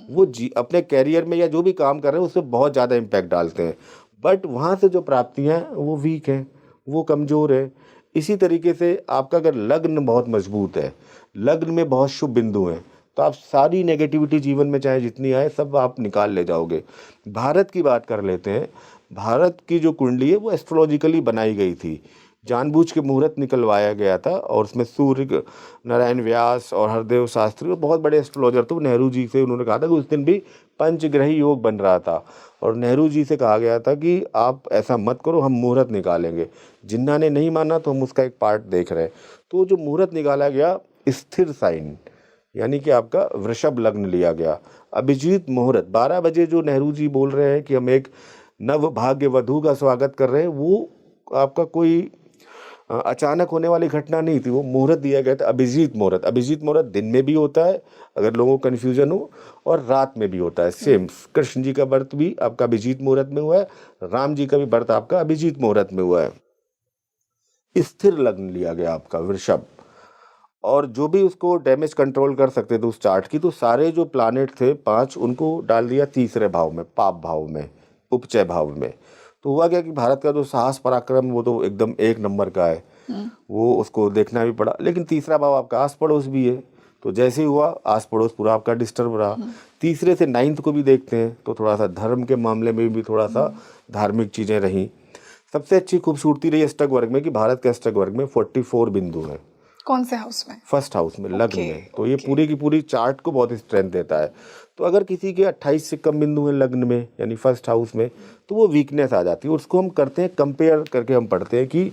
वो अपने कैरियर में या जो भी काम कर रहे हैं उसमें बहुत ज़्यादा इम्पैक्ट डालते हैं, बट वहाँ से जो प्राप्तियाँ हैं वो वीक हैं, वो कमज़ोर है। इसी तरीके से आपका अगर लग्न बहुत मजबूत है, लग्न में बहुत शुभ बिंदु हैं, तो आप सारी नेगेटिविटी जीवन में चाहे जितनी आए सब आप निकाल ले जाओगे। भारत की बात कर लेते हैं। भारत की जो कुंडली है वो एस्ट्रोलॉजिकली बनाई गई थी। जानबूझ के मुहूर्त निकलवाया गया था और उसमें सूर्य नारायण व्यास और हरदेव शास्त्री और बहुत बड़े एस्ट्रोलॉजर थे, नेहरू जी से उन्होंने कहा था कि उस दिन भी पंचग्रही योग बन रहा था और नेहरू जी से कहा गया था कि आप ऐसा मत करो, हम मुहूर्त निकालेंगे। जिन्ना ने नहीं माना तो हम उसका एक पार्ट देख रहे हैं। तो जो मुहूर्त निकाला गया, स्थिर साइन यानी कि आपका वृषभ लग्न लिया गया, अभिजीत मुहूर्त 12 बजे जो नेहरू जी बोल रहे हैं कि हम एक नव भाग्य वधू का स्वागत कर रहे हैं, वो आपका कोई अचानक होने वाली घटना नहीं थी, वो मुहूर्त दिया गया था अभिजीत मुहूर्त। अभिजीत मुहूर्त दिन में भी होता है अगर लोगों को कन्फ्यूजन हो, और रात में भी होता है। सेम कृष्ण जी का बर्थ भी आपका अभिजीत मुहूर्त में हुआ है, राम जी का भी बर्थ आपका अभिजीत मुहूर्त में हुआ है। स्थिर लग्न लिया गया आपका वृषभ, और जो भी उसको डैमेज कंट्रोल कर सकते थे उस चार्ट की, तो सारे जो प्लानेट थे 5 उनको डाल दिया तीसरे भाव में, पाप भाव में, उपचय भाव में। तो हुआ क्या कि भारत का जो साहस पराक्रम वो तो एकदम एक नंबर का है, वो उसको देखना भी पड़ा। लेकिन तीसरा भाव आपका आस पड़ोस भी है, तो जैसे ही हुआ आस पड़ोस पूरा आपका डिस्टर्ब रहा। तीसरे से 9th को भी देखते हैं तो थोड़ा सा धर्म के मामले में भी थोड़ा सा धार्मिक चीज़ें रहीं। सबसे अच्छी खूबसूरती रही अष्टक वर्ग में कि भारत के अष्टक वर्ग में 44 बिंदु हैं। कौन से हाउस में? फर्स्ट हाउस में, लग्न में। तो ये पूरी की पूरी चार्ट को बहुत स्ट्रेंथ देता है। तो अगर किसी के 28 से कम बिंदु हैं लग्न में यानी फर्स्ट हाउस में, तो वो वीकनेस आ जाती है। और उसको हम करते हैं कंपेयर करके, हम पढ़ते हैं कि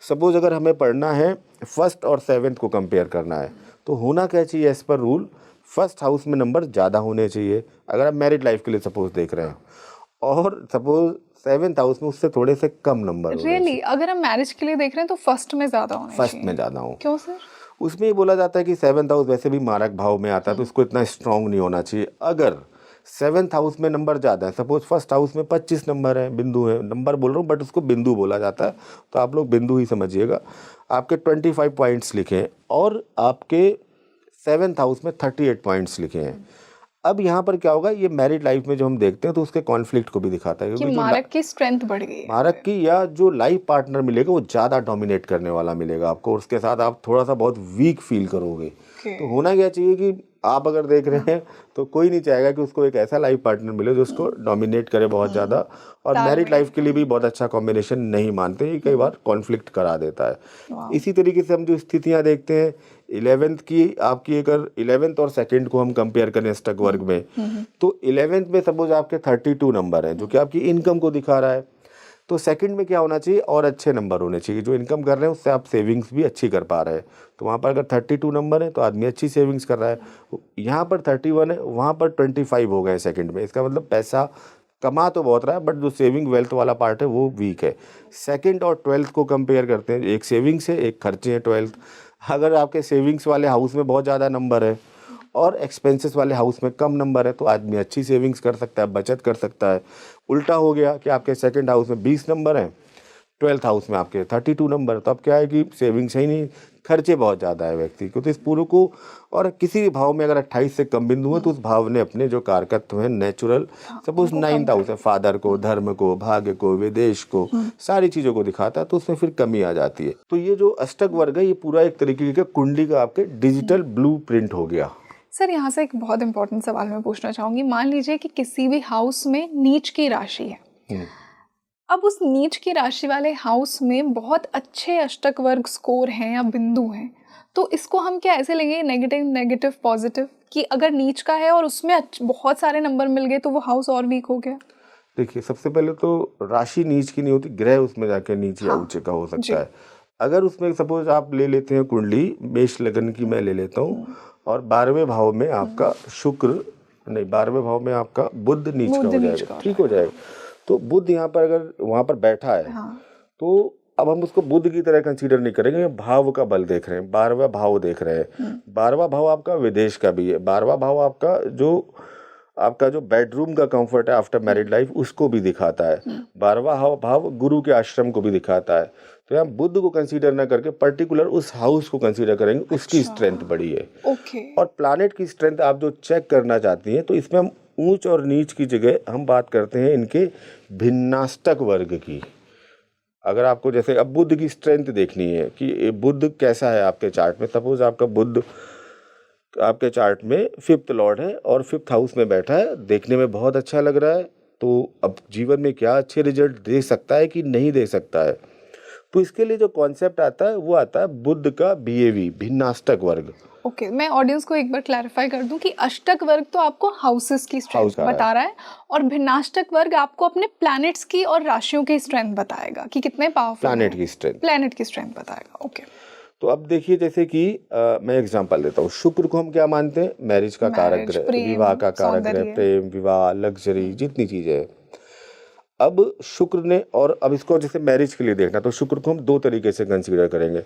सपोज अगर हमें पढ़ना है फर्स्ट और 7th को कंपेयर करना है, तो होना क्या चाहिए as per rule, first house में नंबर ज़्यादा होने चाहिए अगर आप मैरिड लाइफ के लिए सपोज देख रहे हैं, और सपोज 7th हाउस में उससे थोड़े से कम नंबर होने रियली अगर हम मैरिज के लिए देख रहे हैं तो फर्स्ट में ज़्यादा होने फर्स्ट चाहिए। में ज़्यादा हो। क्यों सर? उसमें ये बोला जाता है कि 7th हाउस वैसे भी मारक भाव में आता है, तो उसको इतना स्ट्रांग नहीं होना चाहिए। अगर 7th हाउस में नंबर ज़्यादा है, सपोज फर्स्ट हाउस में 25 नंबर है, बिंदु है, नंबर बोल रहा हूँ बट उसको बिंदु बोला जाता है, तो आप लोग बिंदु ही समझिएगा। आपके 25 पॉइंट्स लिखे हैं और आपके 7th हाउस में 38 पॉइंट्स लिखे हैं। अब यहाँ पर क्या होगा, ये मैरिड लाइफ में जो हम देखते हैं तो उसके कॉन्फ्लिक्ट को भी दिखाता है, कि क्योंकि मारक की स्ट्रेंथ बढ़ गई है। मारक की या जो लाइफ पार्टनर मिलेगा वो ज़्यादा डोमिनेट करने वाला मिलेगा आपको, और उसके साथ आप थोड़ा सा बहुत वीक फील करोगे। तो होना क्या चाहिए कि आप अगर देख रहे हैं तो कोई नहीं चाहेगा कि उसको एक ऐसा लाइफ पार्टनर मिले जो उसको डोमिनेट करे बहुत ज़्यादा, और मैरिड लाइफ के लिए भी बहुत अच्छा कॉम्बिनेशन नहीं मानते, ये कई बार कॉन्फ्लिक्ट करा देता है। इसी तरीके से हम जो स्थितियाँ देखते हैं 11th की, आपकी अगर 11th और 2nd को हम कंपेयर करें अष्टक वर्ग में, तो 11th में सपोज आपके 32 नंबर हैं जो कि आपकी इनकम को दिखा रहा है, तो 2nd में क्या होना चाहिए, और अच्छे नंबर होने चाहिए, जो इनकम कर रहे हैं उससे आप सेविंग्स भी अच्छी कर पा रहे हैं। तो वहाँ पर अगर 32 नंबर है तो आदमी अच्छी सेविंग्स कर रहा है। यहाँ पर 31 है, वहाँ पर 25 हो गए 2nd में, इसका मतलब पैसा कमा तो बहुत रहा है बट जो सेविंग वेल्थ वाला पार्ट है वो वीक है। 2nd और 12th को कंपेयर करते हैं, एक सेविंग्स है एक खर्चे हैं 12th। अगर आपके सेविंग्स वाले हाउस में बहुत ज़्यादा नंबर है और एक्सपेंसेस वाले हाउस में कम नंबर है, तो आदमी अच्छी सेविंग्स कर सकता है, बचत कर सकता है। उल्टा हो गया कि आपके 2nd हाउस में 20 नंबर हैं, 12th हाउस में आपके 32 नंबर, तो अब क्या है कि सेविंग्स ही नहीं, खर्चे बहुत ज़्यादा है व्यक्ति को। तो इस पूरे को, और किसी भी भाव में अगर 28 से कम बिंदु है तो उस भाव ने अपने जो कारकत्व हैं नेचुरल, सपोज 9th हाउस है, फादर को, धर्म को, भाग्य को, विदेश को, सारी चीज़ों को दिखाता है, तो उसमें फिर कमी आ जाती है। तो ये जो अष्टक वर्ग है ये पूरा एक तरीके का कुंडली का आपके डिजिटल ब्लू प्रिंट हो गया। सर यहाँ से एक बहुत इंपॉर्टेंट सवाल मैं पूछना चाहूँगी। मान लीजिए कि किसी भी हाउस में नीच की राशि है, अब उस नीच की राशि वाले हाउस में बहुत अच्छे अष्टक वर्ग स्कोर हैं या बिंदु हैं, तो इसको हम क्या ऐसे लेंगे, नेगेटिव नेगेटिव पॉजिटिव, कि अगर नीच का है और उसमें बहुत सारे नंबर मिल गए तो वो हाउस और वीक हो गया? देखिए, सबसे पहले तो राशि नीच की नहीं होती, ग्रह उसमें जाके नीच या ऊंचे का हो सकता है। अगर उसमें सपोज आप ले लेते हैं कुंडली मेष लगन की, मैं ले लेता हूँ, और 12वें भाव में आपका शुक्र, नहीं 12वें भाव में आपका बुध नीच का हो जाएगा, ठीक हो जाएगा। तो बुध यहाँ पर अगर वहाँ पर बैठा है, तो अब हम उसको बुध की तरह कंसीडर नहीं करेंगे, भाव का बल देख रहे हैं, 12वां भाव देख रहे हैं। 12वां भाव आपका विदेश का भी है, 12वां भाव आपका जो बेडरूम का कंफर्ट है आफ्टर मैरिड लाइफ उसको भी दिखाता है। 12वां भाव गुरु के आश्रम को भी दिखाता है। तो यहाँ बुध को कंसीडर ना करके पर्टिकुलर उस हाउस को कंसीडर करेंगे, उसकी स्ट्रेंथ बड़ी है। और प्लैनेट की स्ट्रेंथ आप जो चेक करना चाहती हैं, तो इसमें हम ऊंच और नीच की जगह हम बात करते हैं इनके भिन्नाष्टक वर्ग की। अगर आपको जैसे अब बुध की स्ट्रेंथ देखनी है कि बुध कैसा है आपके चार्ट में, सपोज आपका बुध आपके चार्ट में 5th लॉर्ड है और 5th हाउस में बैठा है, देखने में बहुत अच्छा लग रहा है, तो अब जीवन में क्या अच्छे रिजल्ट दे सकता है कि नहीं दे सकता है। तो इसके लिए जो कॉन्सेप्ट आता है वो आता है बुध का बीएवी, भिन्नाष्टक वर्ग। ओके मैं ऑडियंस को एक बार क्लैरिफाई कर दूं कि अष्टक वर्ग तो आपको हाउसेस की स्ट्रेंथ हाउस का बता रहा है और भिन्नाष्टक वर्ग आपको अपने प्लैनेट्स की और राशियों की स्ट्रेंथ बताएगा कि कितने पावरफुल प्लैनेट की स्ट्रेंथ, प्लैनेट की स्ट्रेंथ बताएगा। ओके तो अब देखिए जैसे कि मैं एग्जांपल देता हूँ, शुक्र को हम क्या मानते हैं, मैरिज का कारक मैरिज, ग्रह, प्रेम, विवाह का कारक ग्रह, सौंदर्य। प्रेम, विवाह, लग्जरी, जितनी चीजें हैं। अब शुक्र ने, और अब इसको जैसे मैरिज के लिए देखना तो शुक्र को हम दो तरीके से कंसीडर करेंगे।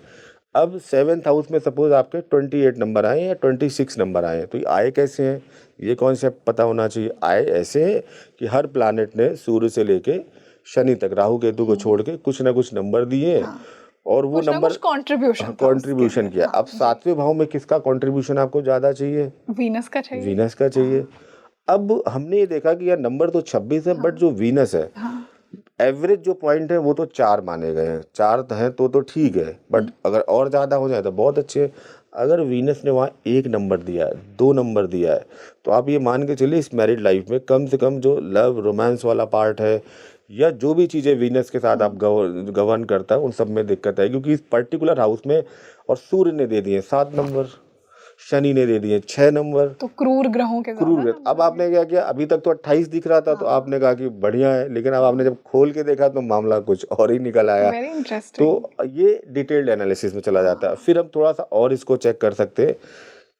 अब 7th हाउस में सपोज आपके 28 नंबर आए या 26 नंबर आए हैं, तो ये आए कैसे हैं, ये कॉन्सेप्ट पता होना चाहिए। आए ऐसे हैं कि हर प्लैनेट ने सूर्य से लेके शनि तक, राहु केतु को छोड़ के कुछ ना कुछ नंबर दिए हैं, और वो नंबर कंट्रीब्यूशन किया। अब 7वें भाव में किसका कंट्रीब्यूशन आपको ज्यादा चाहिए, वीनस का चाहिए। वीनस का चाहिए। अब हमने ये देखा कि यार नंबर तो 26 है, बट जो वीनस है, एवरेज जो पॉइंट है वो तो 4 माने गए हैं, 4 हैं तो ठीक है, बट अगर और ज्यादा हो जाए तो बहुत अच्छे है। अगर वीनस ने वहाँ 1 नंबर दिया है, 2 नंबर दिया है, तो आप ये मान के चलिए इस मैरिड लाइफ में कम से कम जो लव रोमांस वाला पार्ट है या जो भी चीज़ें वीनस के साथ आप गवर्न करता है, उन सब में दिक्कत है, क्योंकि इस पर्टिकुलर हाउस में, और सूर्य ने दे दिए 7 नंबर, शनि ने दे दिए 6 नंबर, तो क्रूर ग्रहों के क्रूर ग्रह। अब आपने क्या किया, अभी तक तो 28 दिख रहा था, तो आपने कहा कि बढ़िया है, लेकिन अब आपने जब खोल के देखा तो मामला कुछ और ही निकल आया। Very interesting. तो ये डिटेल्ड एनालिसिस में चला जाता है। फिर हम थोड़ा सा और इसको चेक कर सकते हैं।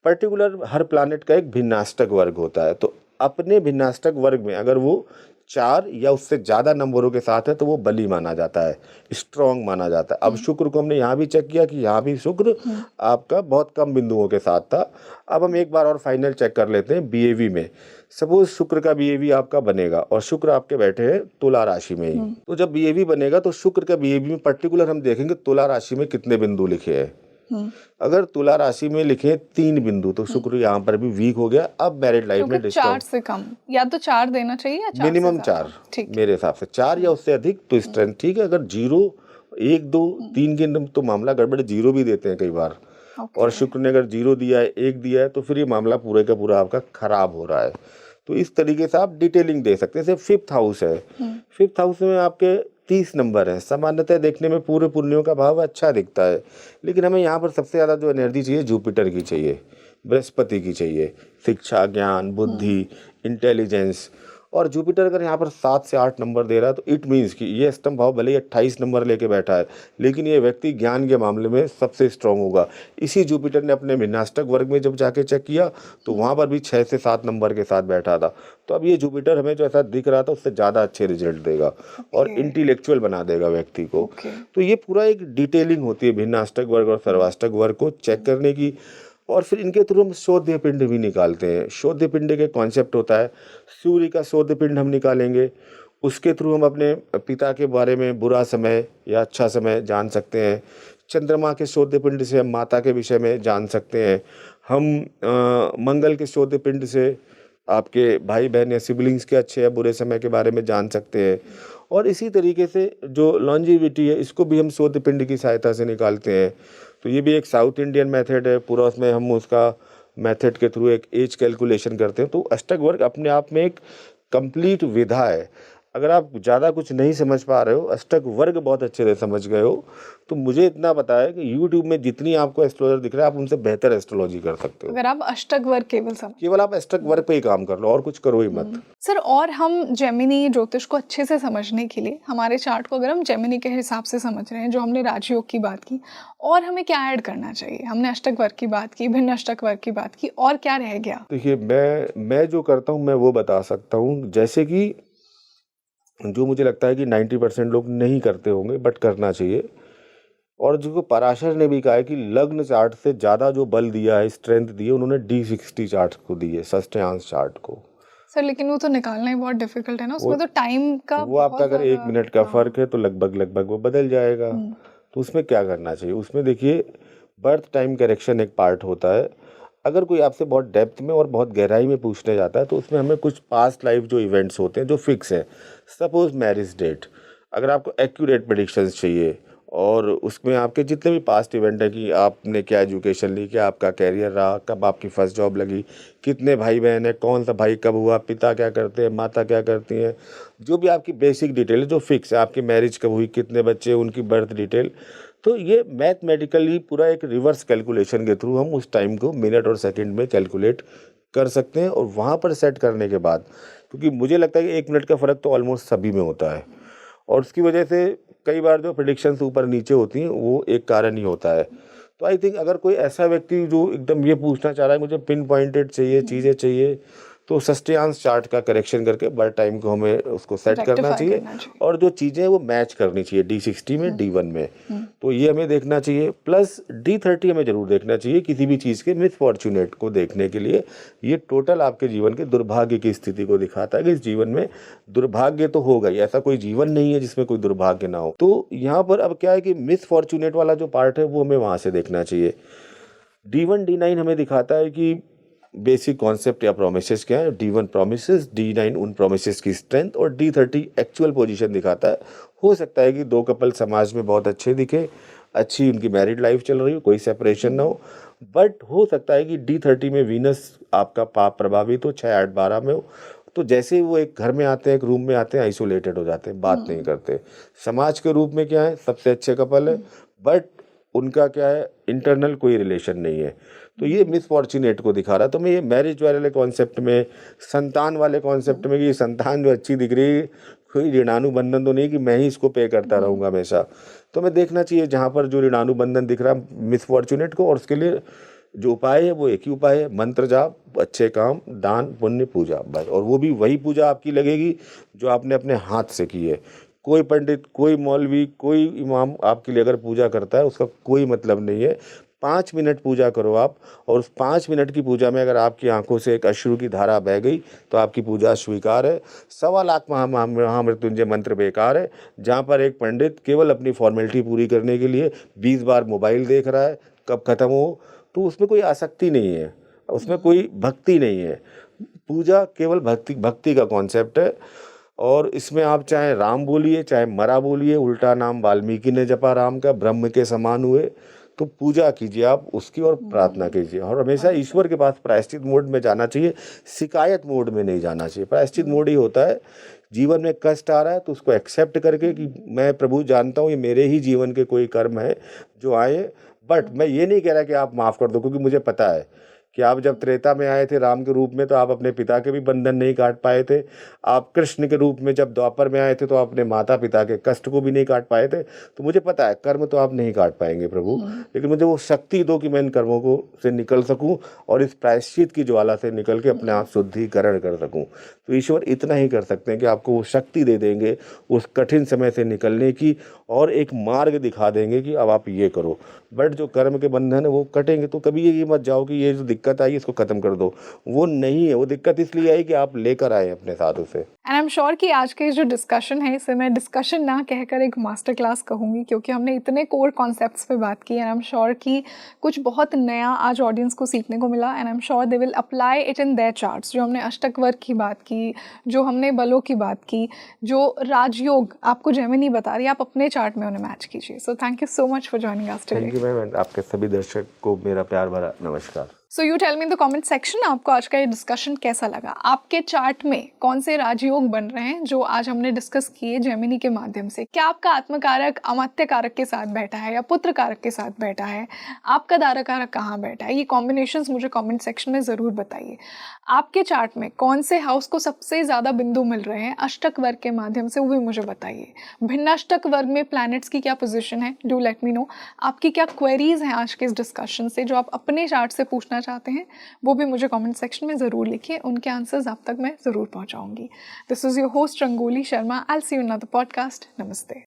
पर्टिकुलर हर प्लैनेट का एक भिन्नाष्टक वर्ग होता है, तो अपने भिन्नाष्टक वर्ग में अगर वो 4 या उससे ज्यादा नंबरों के साथ है तो वो बली माना जाता है, स्ट्रॉन्ग माना जाता है। अब शुक्र को हमने यहाँ भी चेक किया कि यहाँ भी शुक्र आपका बहुत कम बिंदुओं के साथ था। अब हम एक बार और फाइनल चेक कर लेते हैं बीएवी में। सपोज शुक्र का बीएवी आपका बनेगा और शुक्र आपके बैठे हैं तुला राशि में ही, तो जब बीएवी बनेगा तो शुक्र का बीएवी में पर्टिकुलर हम देखेंगे तुला राशि में कितने बिंदु लिखे हैं। अगर तुला राशि में लिखे 3 बिंदु तो शुक्र यहाँ पर भी वीक हो गया। अब मैरिड लाइफ में 4 से कम, या तो 4 देना चाहिए या 4 मिनिमम 4, मेरे हिसाब से 4 या उससे अधिक तो स्ट्रेंथ ठीक है। अगर 0, 1, 2, 3 के तो मामला गड़बड़, 0 भी देते हैं कई बार। और शुक्र ने अगर 0 दिया है, 1 दिया है, तो फिर ये मामला पूरे का पूरा आपका खराब हो रहा है। तो इस तरीके से आप डिटेलिंग दे सकते हैं। जैसे 5th हाउस है, 5th हाउस में आपके 30 नंबर है। सामान्यतः देखने में पूरे पुण्यों का भाव अच्छा दिखता है, लेकिन हमें यहाँ पर सबसे ज़्यादा जो एनर्जी चाहिए जुपिटर की चाहिए, बृहस्पति की चाहिए, शिक्षा, ज्ञान, बुद्धि, इंटेलिजेंस। और जुपिटर अगर यहाँ पर 7 से 8 नंबर दे रहा है तो इट मीन्स कि ये अष्टम भाव भले ही 28 नंबर लेके बैठा है, लेकिन ये व्यक्ति ज्ञान के मामले में सबसे स्ट्रांग होगा। इसी जुपिटर ने अपने भिन्नाष्टक वर्ग में जब जाके चेक किया तो वहाँ पर भी 6 से 7 नंबर के साथ बैठा था। तो अब ये जुपिटर हमें जो ऐसा दिख रहा था उससे ज़्यादा अच्छे रिजल्ट देगा और इंटेलेक्चुअल बना देगा व्यक्ति को। तो ये पूरा एक डिटेलिंग होती है भिन्नाष्टक वर्ग और सर्वाष्टक वर्ग को चेक करने की। और फिर इनके थ्रू हम शोध्य पिंड भी निकालते हैं। शोध्य पिंड के कॉन्सेप्ट होता है, सूर्य का शोध्य पिंड हम निकालेंगे, उसके थ्रू हम अपने पिता के बारे में बुरा समय या अच्छा समय जान सकते हैं। चंद्रमा के शोध्य पिंड से हम माता के विषय में जान सकते हैं। हम मंगल के शोध्य पिंड से आपके भाई बहन या सिबलिंग्स के अच्छे या बुरे समय के बारे में जान सकते हैं। और इसी तरीके से जो लॉन्जिविटी है इसको भी हम शोध्य पिंड की सहायता से निकालते हैं। तो ये भी एक साउथ इंडियन मेथड है पूरा, उसमें हम उसका मेथड के थ्रू एक एज कैलकुलेशन करते हैं। तो अष्टक वर्ग अपने आप में एक कंप्लीट विधा है। अगर आप ज़्यादा कुछ नहीं समझ पा रहे हो, अष्टक वर्ग बहुत अच्छे से समझ गए हो, तो मुझे इतना पता है कि YouTube में जितनी आपको एस्ट्रोलॉजर दिख रहा है आप उनसे बेहतर एस्ट्रोलॉजी कर सकते हो। अगर आप अष्टक वर्ग केवल आप अष्टक वर्ग पे ही काम कर लो और कुछ करो ही मत। सर, और हम जेमिनी ज्योतिष को अच्छे से समझने के लिए हमारे चार्ट को अगर हम जेमिनी के हिसाब से समझ रहे हैं, जो हमने राजयोग की बात की, और हमें क्या ऐड करना चाहिए? हमने अष्टक वर्ग की बात की, भिन्न अष्टक वर्ग की बात की, और क्या रह गया? देखिए मैं जो करता हूँ मैं वो बता सकता हूँ। जैसे कि जो मुझे लगता है कि 90% लोग नहीं करते होंगे बट करना चाहिए, और जो पराशर ने भी कहा है कि लग्न चार्ट से ज़्यादा जो बल दिया है, स्ट्रेंथ दी है, उन्होंने D60 चार्ट को दी है, षष्ठांश चार्ट को। सर लेकिन वो तो निकालना ही बहुत डिफिकल्ट है ना, उसमें तो टाइम का वो आपका अगर 1 मिनट का फर्क है तो लगभग वो बदल जाएगा। तो उसमें क्या करना चाहिए? उसमें देखिए बर्थ टाइम करेक्शन एक पार्ट होता है। अगर कोई आपसे बहुत डेप्थ में और बहुत गहराई में पूछने जाता है तो उसमें हमें कुछ पास्ट लाइफ जो इवेंट्स होते हैं जो फिक्स हैं, सपोज मैरिज डेट, अगर आपको एक्यूरेट प्रेडिक्शंस चाहिए और उसमें आपके जितने भी पास्ट इवेंट है कि आपने क्या एजुकेशन ली, क्या आपका कैरियर रहा, कब आपकी फर्स्ट जॉब लगी, कितने भाई बहन है, कौन सा भाई कब हुआ, पिता क्या करते हैं, माता क्या करती हैं, जो भी आपकी बेसिक डिटेल है जो फिक्स है, आपकी मैरिज कब हुई, कितने बच्चे, उनकी बर्थ डिटेल। तो ये मैथमेटिकली पूरा एक रिवर्स कैलकुलेशन के थ्रू हम उस टाइम को मिनट और सेकंड में कैलकुलेट कर सकते हैं। और वहाँ पर सेट करने के बाद, क्योंकि मुझे लगता है कि 1 मिनट का फ़र्क तो ऑलमोस्ट सभी में होता है, और उसकी वजह से कई बार जो प्रेडिक्शंस ऊपर नीचे होती हैं वो एक कारण ही होता है। तो आई थिंक अगर कोई ऐसा व्यक्ति जो एकदम ये पूछना चाह रहा है मुझे पिन पॉइंटेड चाहिए, चीज़ें चाहिए, तो सस्टेयांस चार्ट का करेक्शन करके बर्थ टाइम को हमें उसको सेट करना रेक्टिफाई चाहिए, करना चाहिए। और जो चीज़ें हैं वो मैच करनी चाहिए D60 में, D1 में। तो ये हमें देखना चाहिए, प्लस D30 हमें ज़रूर देखना चाहिए किसी भी चीज़ के मिसफॉर्चुनेट को देखने के लिए। ये टोटल आपके जीवन के दुर्भाग्य की स्थिति को दिखाता है कि इस जीवन में दुर्भाग्य तो होगा ही, ऐसा कोई जीवन नहीं है जिसमें कोई दुर्भाग्य ना हो। तो यहाँ पर अब क्या है कि मिसफॉर्चुनेट वाला जो पार्ट है वो हमें वहाँ से देखना चाहिए। D1 D9 हमें दिखाता है कि बेसिक कॉन्सेप्ट या प्रोमिसेस क्या है। D1 प्रोमिसेस, D9 उन प्रोमिसेस की स्ट्रेंथ, और D30 एक्चुअल पोजीशन दिखाता है। हो सकता है कि 2 कपल समाज में बहुत अच्छे दिखे, अच्छी उनकी मैरिड लाइफ चल रही हो, कोई सेपरेशन ना हो, बट हो सकता है कि D30 में वीनस आपका पाप प्रभावित हो, 6, 8, 12 में हो। तो जैसे ही वो एक घर में आते हैं, एक रूम में आते हैं, आइसोलेटेड हो जाते हैं, बात नहीं करते। समाज के रूप में क्या है, सबसे अच्छे कपल है, बट उनका क्या है, इंटरनल कोई रिलेशन नहीं है। तो ये मिसफॉर्चुनेट को दिखा रहा। तो मैं ये मैरिज वाले कॉन्सेप्ट में, संतान वाले कॉन्सेप्ट में, कि संतान जो अच्छी दिख रही है, कोई ऋणानुबंधन तो नहीं कि मैं ही इसको पे करता रहूँगा हमेशा। तो मैं देखना चाहिए जहाँ पर जो ऋणानुबंधन दिख रहा मिसफॉर्चुनेट को, और उसके लिए जो उपाय है वो एक ही उपाय है, मंत्र जाप, अच्छे काम, दान पुण्य, पूजा, बस। और वो भी वही पूजा आपकी लगेगी जो आपने अपने हाथ से की है। कोई पंडित, कोई मौलवी, कोई इमाम आपके लिए अगर पूजा करता है उसका कोई मतलब नहीं है। 5 मिनट पूजा करो आप, और उस 5 मिनट की पूजा में अगर आपकी आंखों से एक अश्रु की धारा बह गई तो आपकी पूजा स्वीकार है। 1.25 लाख महामृत्युंजय मंत्र बेकार है, जहाँ पर एक पंडित केवल अपनी फॉर्मेलिटी पूरी करने के लिए 20 बार मोबाइल देख रहा है कब खत्म हो। तो उसमें कोई आसक्ति नहीं है, उसमें कोई भक्ति नहीं है। पूजा केवल भक्ति का कॉन्सेप्ट है। और इसमें आप चाहे राम बोलिए, चाहे मरा बोलिए, उल्टा नाम वाल्मीकि ने जपा राम का, ब्रह्म के समान हुए। तो पूजा कीजिए आप उसकी, और प्रार्थना कीजिए, और हमेशा ईश्वर के पास प्रायश्चित मोड में जाना चाहिए, शिकायत मोड में नहीं जाना चाहिए। प्रायश्चित मोड ही होता है, जीवन में कष्ट आ रहा है तो उसको एक्सेप्ट करके कि मैं प्रभु जानता हूँ ये मेरे ही जीवन के कोई कर्म है जो आए, बट मैं ये नहीं कह रहा कि आप माफ़ कर दो, क्योंकि मुझे पता है कि आप जब त्रेता में आए थे राम के रूप में तो आप अपने पिता के भी बंधन नहीं काट पाए थे। आप कृष्ण के रूप में जब द्वापर में आए थे तो अपने माता पिता के कष्ट को भी नहीं काट पाए थे। तो मुझे पता है कर्म तो आप नहीं काट पाएंगे प्रभु, लेकिन मुझे वो शक्ति दो कि मैं इन कर्मों को से निकल सकूं और इस प्रायश्चित की ज्वाला से निकल के अपने आप शुद्धिकरण कर सकूं। तो ईश्वर इतना ही कर सकते हैं कि आपको वो शक्ति दे देंगे उस कठिन समय से निकलने की, और एक मार्ग दिखा देंगे कि अब आप ये करो। बट जो कर्म के बंधन है वो कटेंगे। तो कभी ये मत जाओ कि ये जो दिक्कत आई इसको ख़त्म कर दो, वो नहीं है। वो दिक्कत इसलिए आई कि आप लेकर आए अपने साथ उसे। एंड आई एम श्योर कि आज के जो डिस्कशन है इसे मैं डिस्कशन ना कहकर एक मास्टर क्लास कहूँगी, क्योंकि हमने इतने कोर कॉन्सेप्ट्स पे बात की। एंड आई एम श्योर कि कुछ बहुत नया आज ऑडियंस को सीखने को मिला। And I am sure they will apply it in their charts. जो हमने अष्टक वर्ग की बात की, जो हमने बलों की बात की, जो राजयोग आपको जेमिनी बता रही है, आप अपने चार्ट में उन्हें मैच कीजिए। So thank you so much for joining us today. Thank you ma'am, आपके सभी दर्शक को मेरा प्यार भरा नमस्कार। So you tell me in the comment section, आपको आज का ये डिस्कशन कैसा लगा? आपके चार्ट में कौन से राजयोग बन रहे हैं जो आज हमने डिस्कस किए जेमिनी के माध्यम से? क्या आपका आत्मकारक अमात्य कारक के साथ बैठा है या पुत्र कारक के साथ बैठा है? आपका दारा कारक कहाँ बैठा है? ये कॉम्बिनेशंस मुझे कमेंट सेक्शन में ज़रूर बताइए। आपके चार्ट में कौन से हाउस को सबसे ज़्यादा बिंदु मिल रहे हैं अष्टक वर्ग के माध्यम से, वो भी मुझे बताइए। भिन्न अष्टक वर्ग में प्लैनेट्स की क्या पोजिशन है, डू लेट मी नो। आपकी क्या क्वेरीज हैं आज के इस डिस्कशन से जो आप अपने चार्ट से पूछना चाहते हैं, वो भी मुझे कमेंट सेक्शन में ज़रूर लिखिए। उनके आंसर्स आप तक मैं ज़रूर पहुंचाऊंगी। This is your host Rangoli Sharma. I will see you in another podcast. नमस्ते।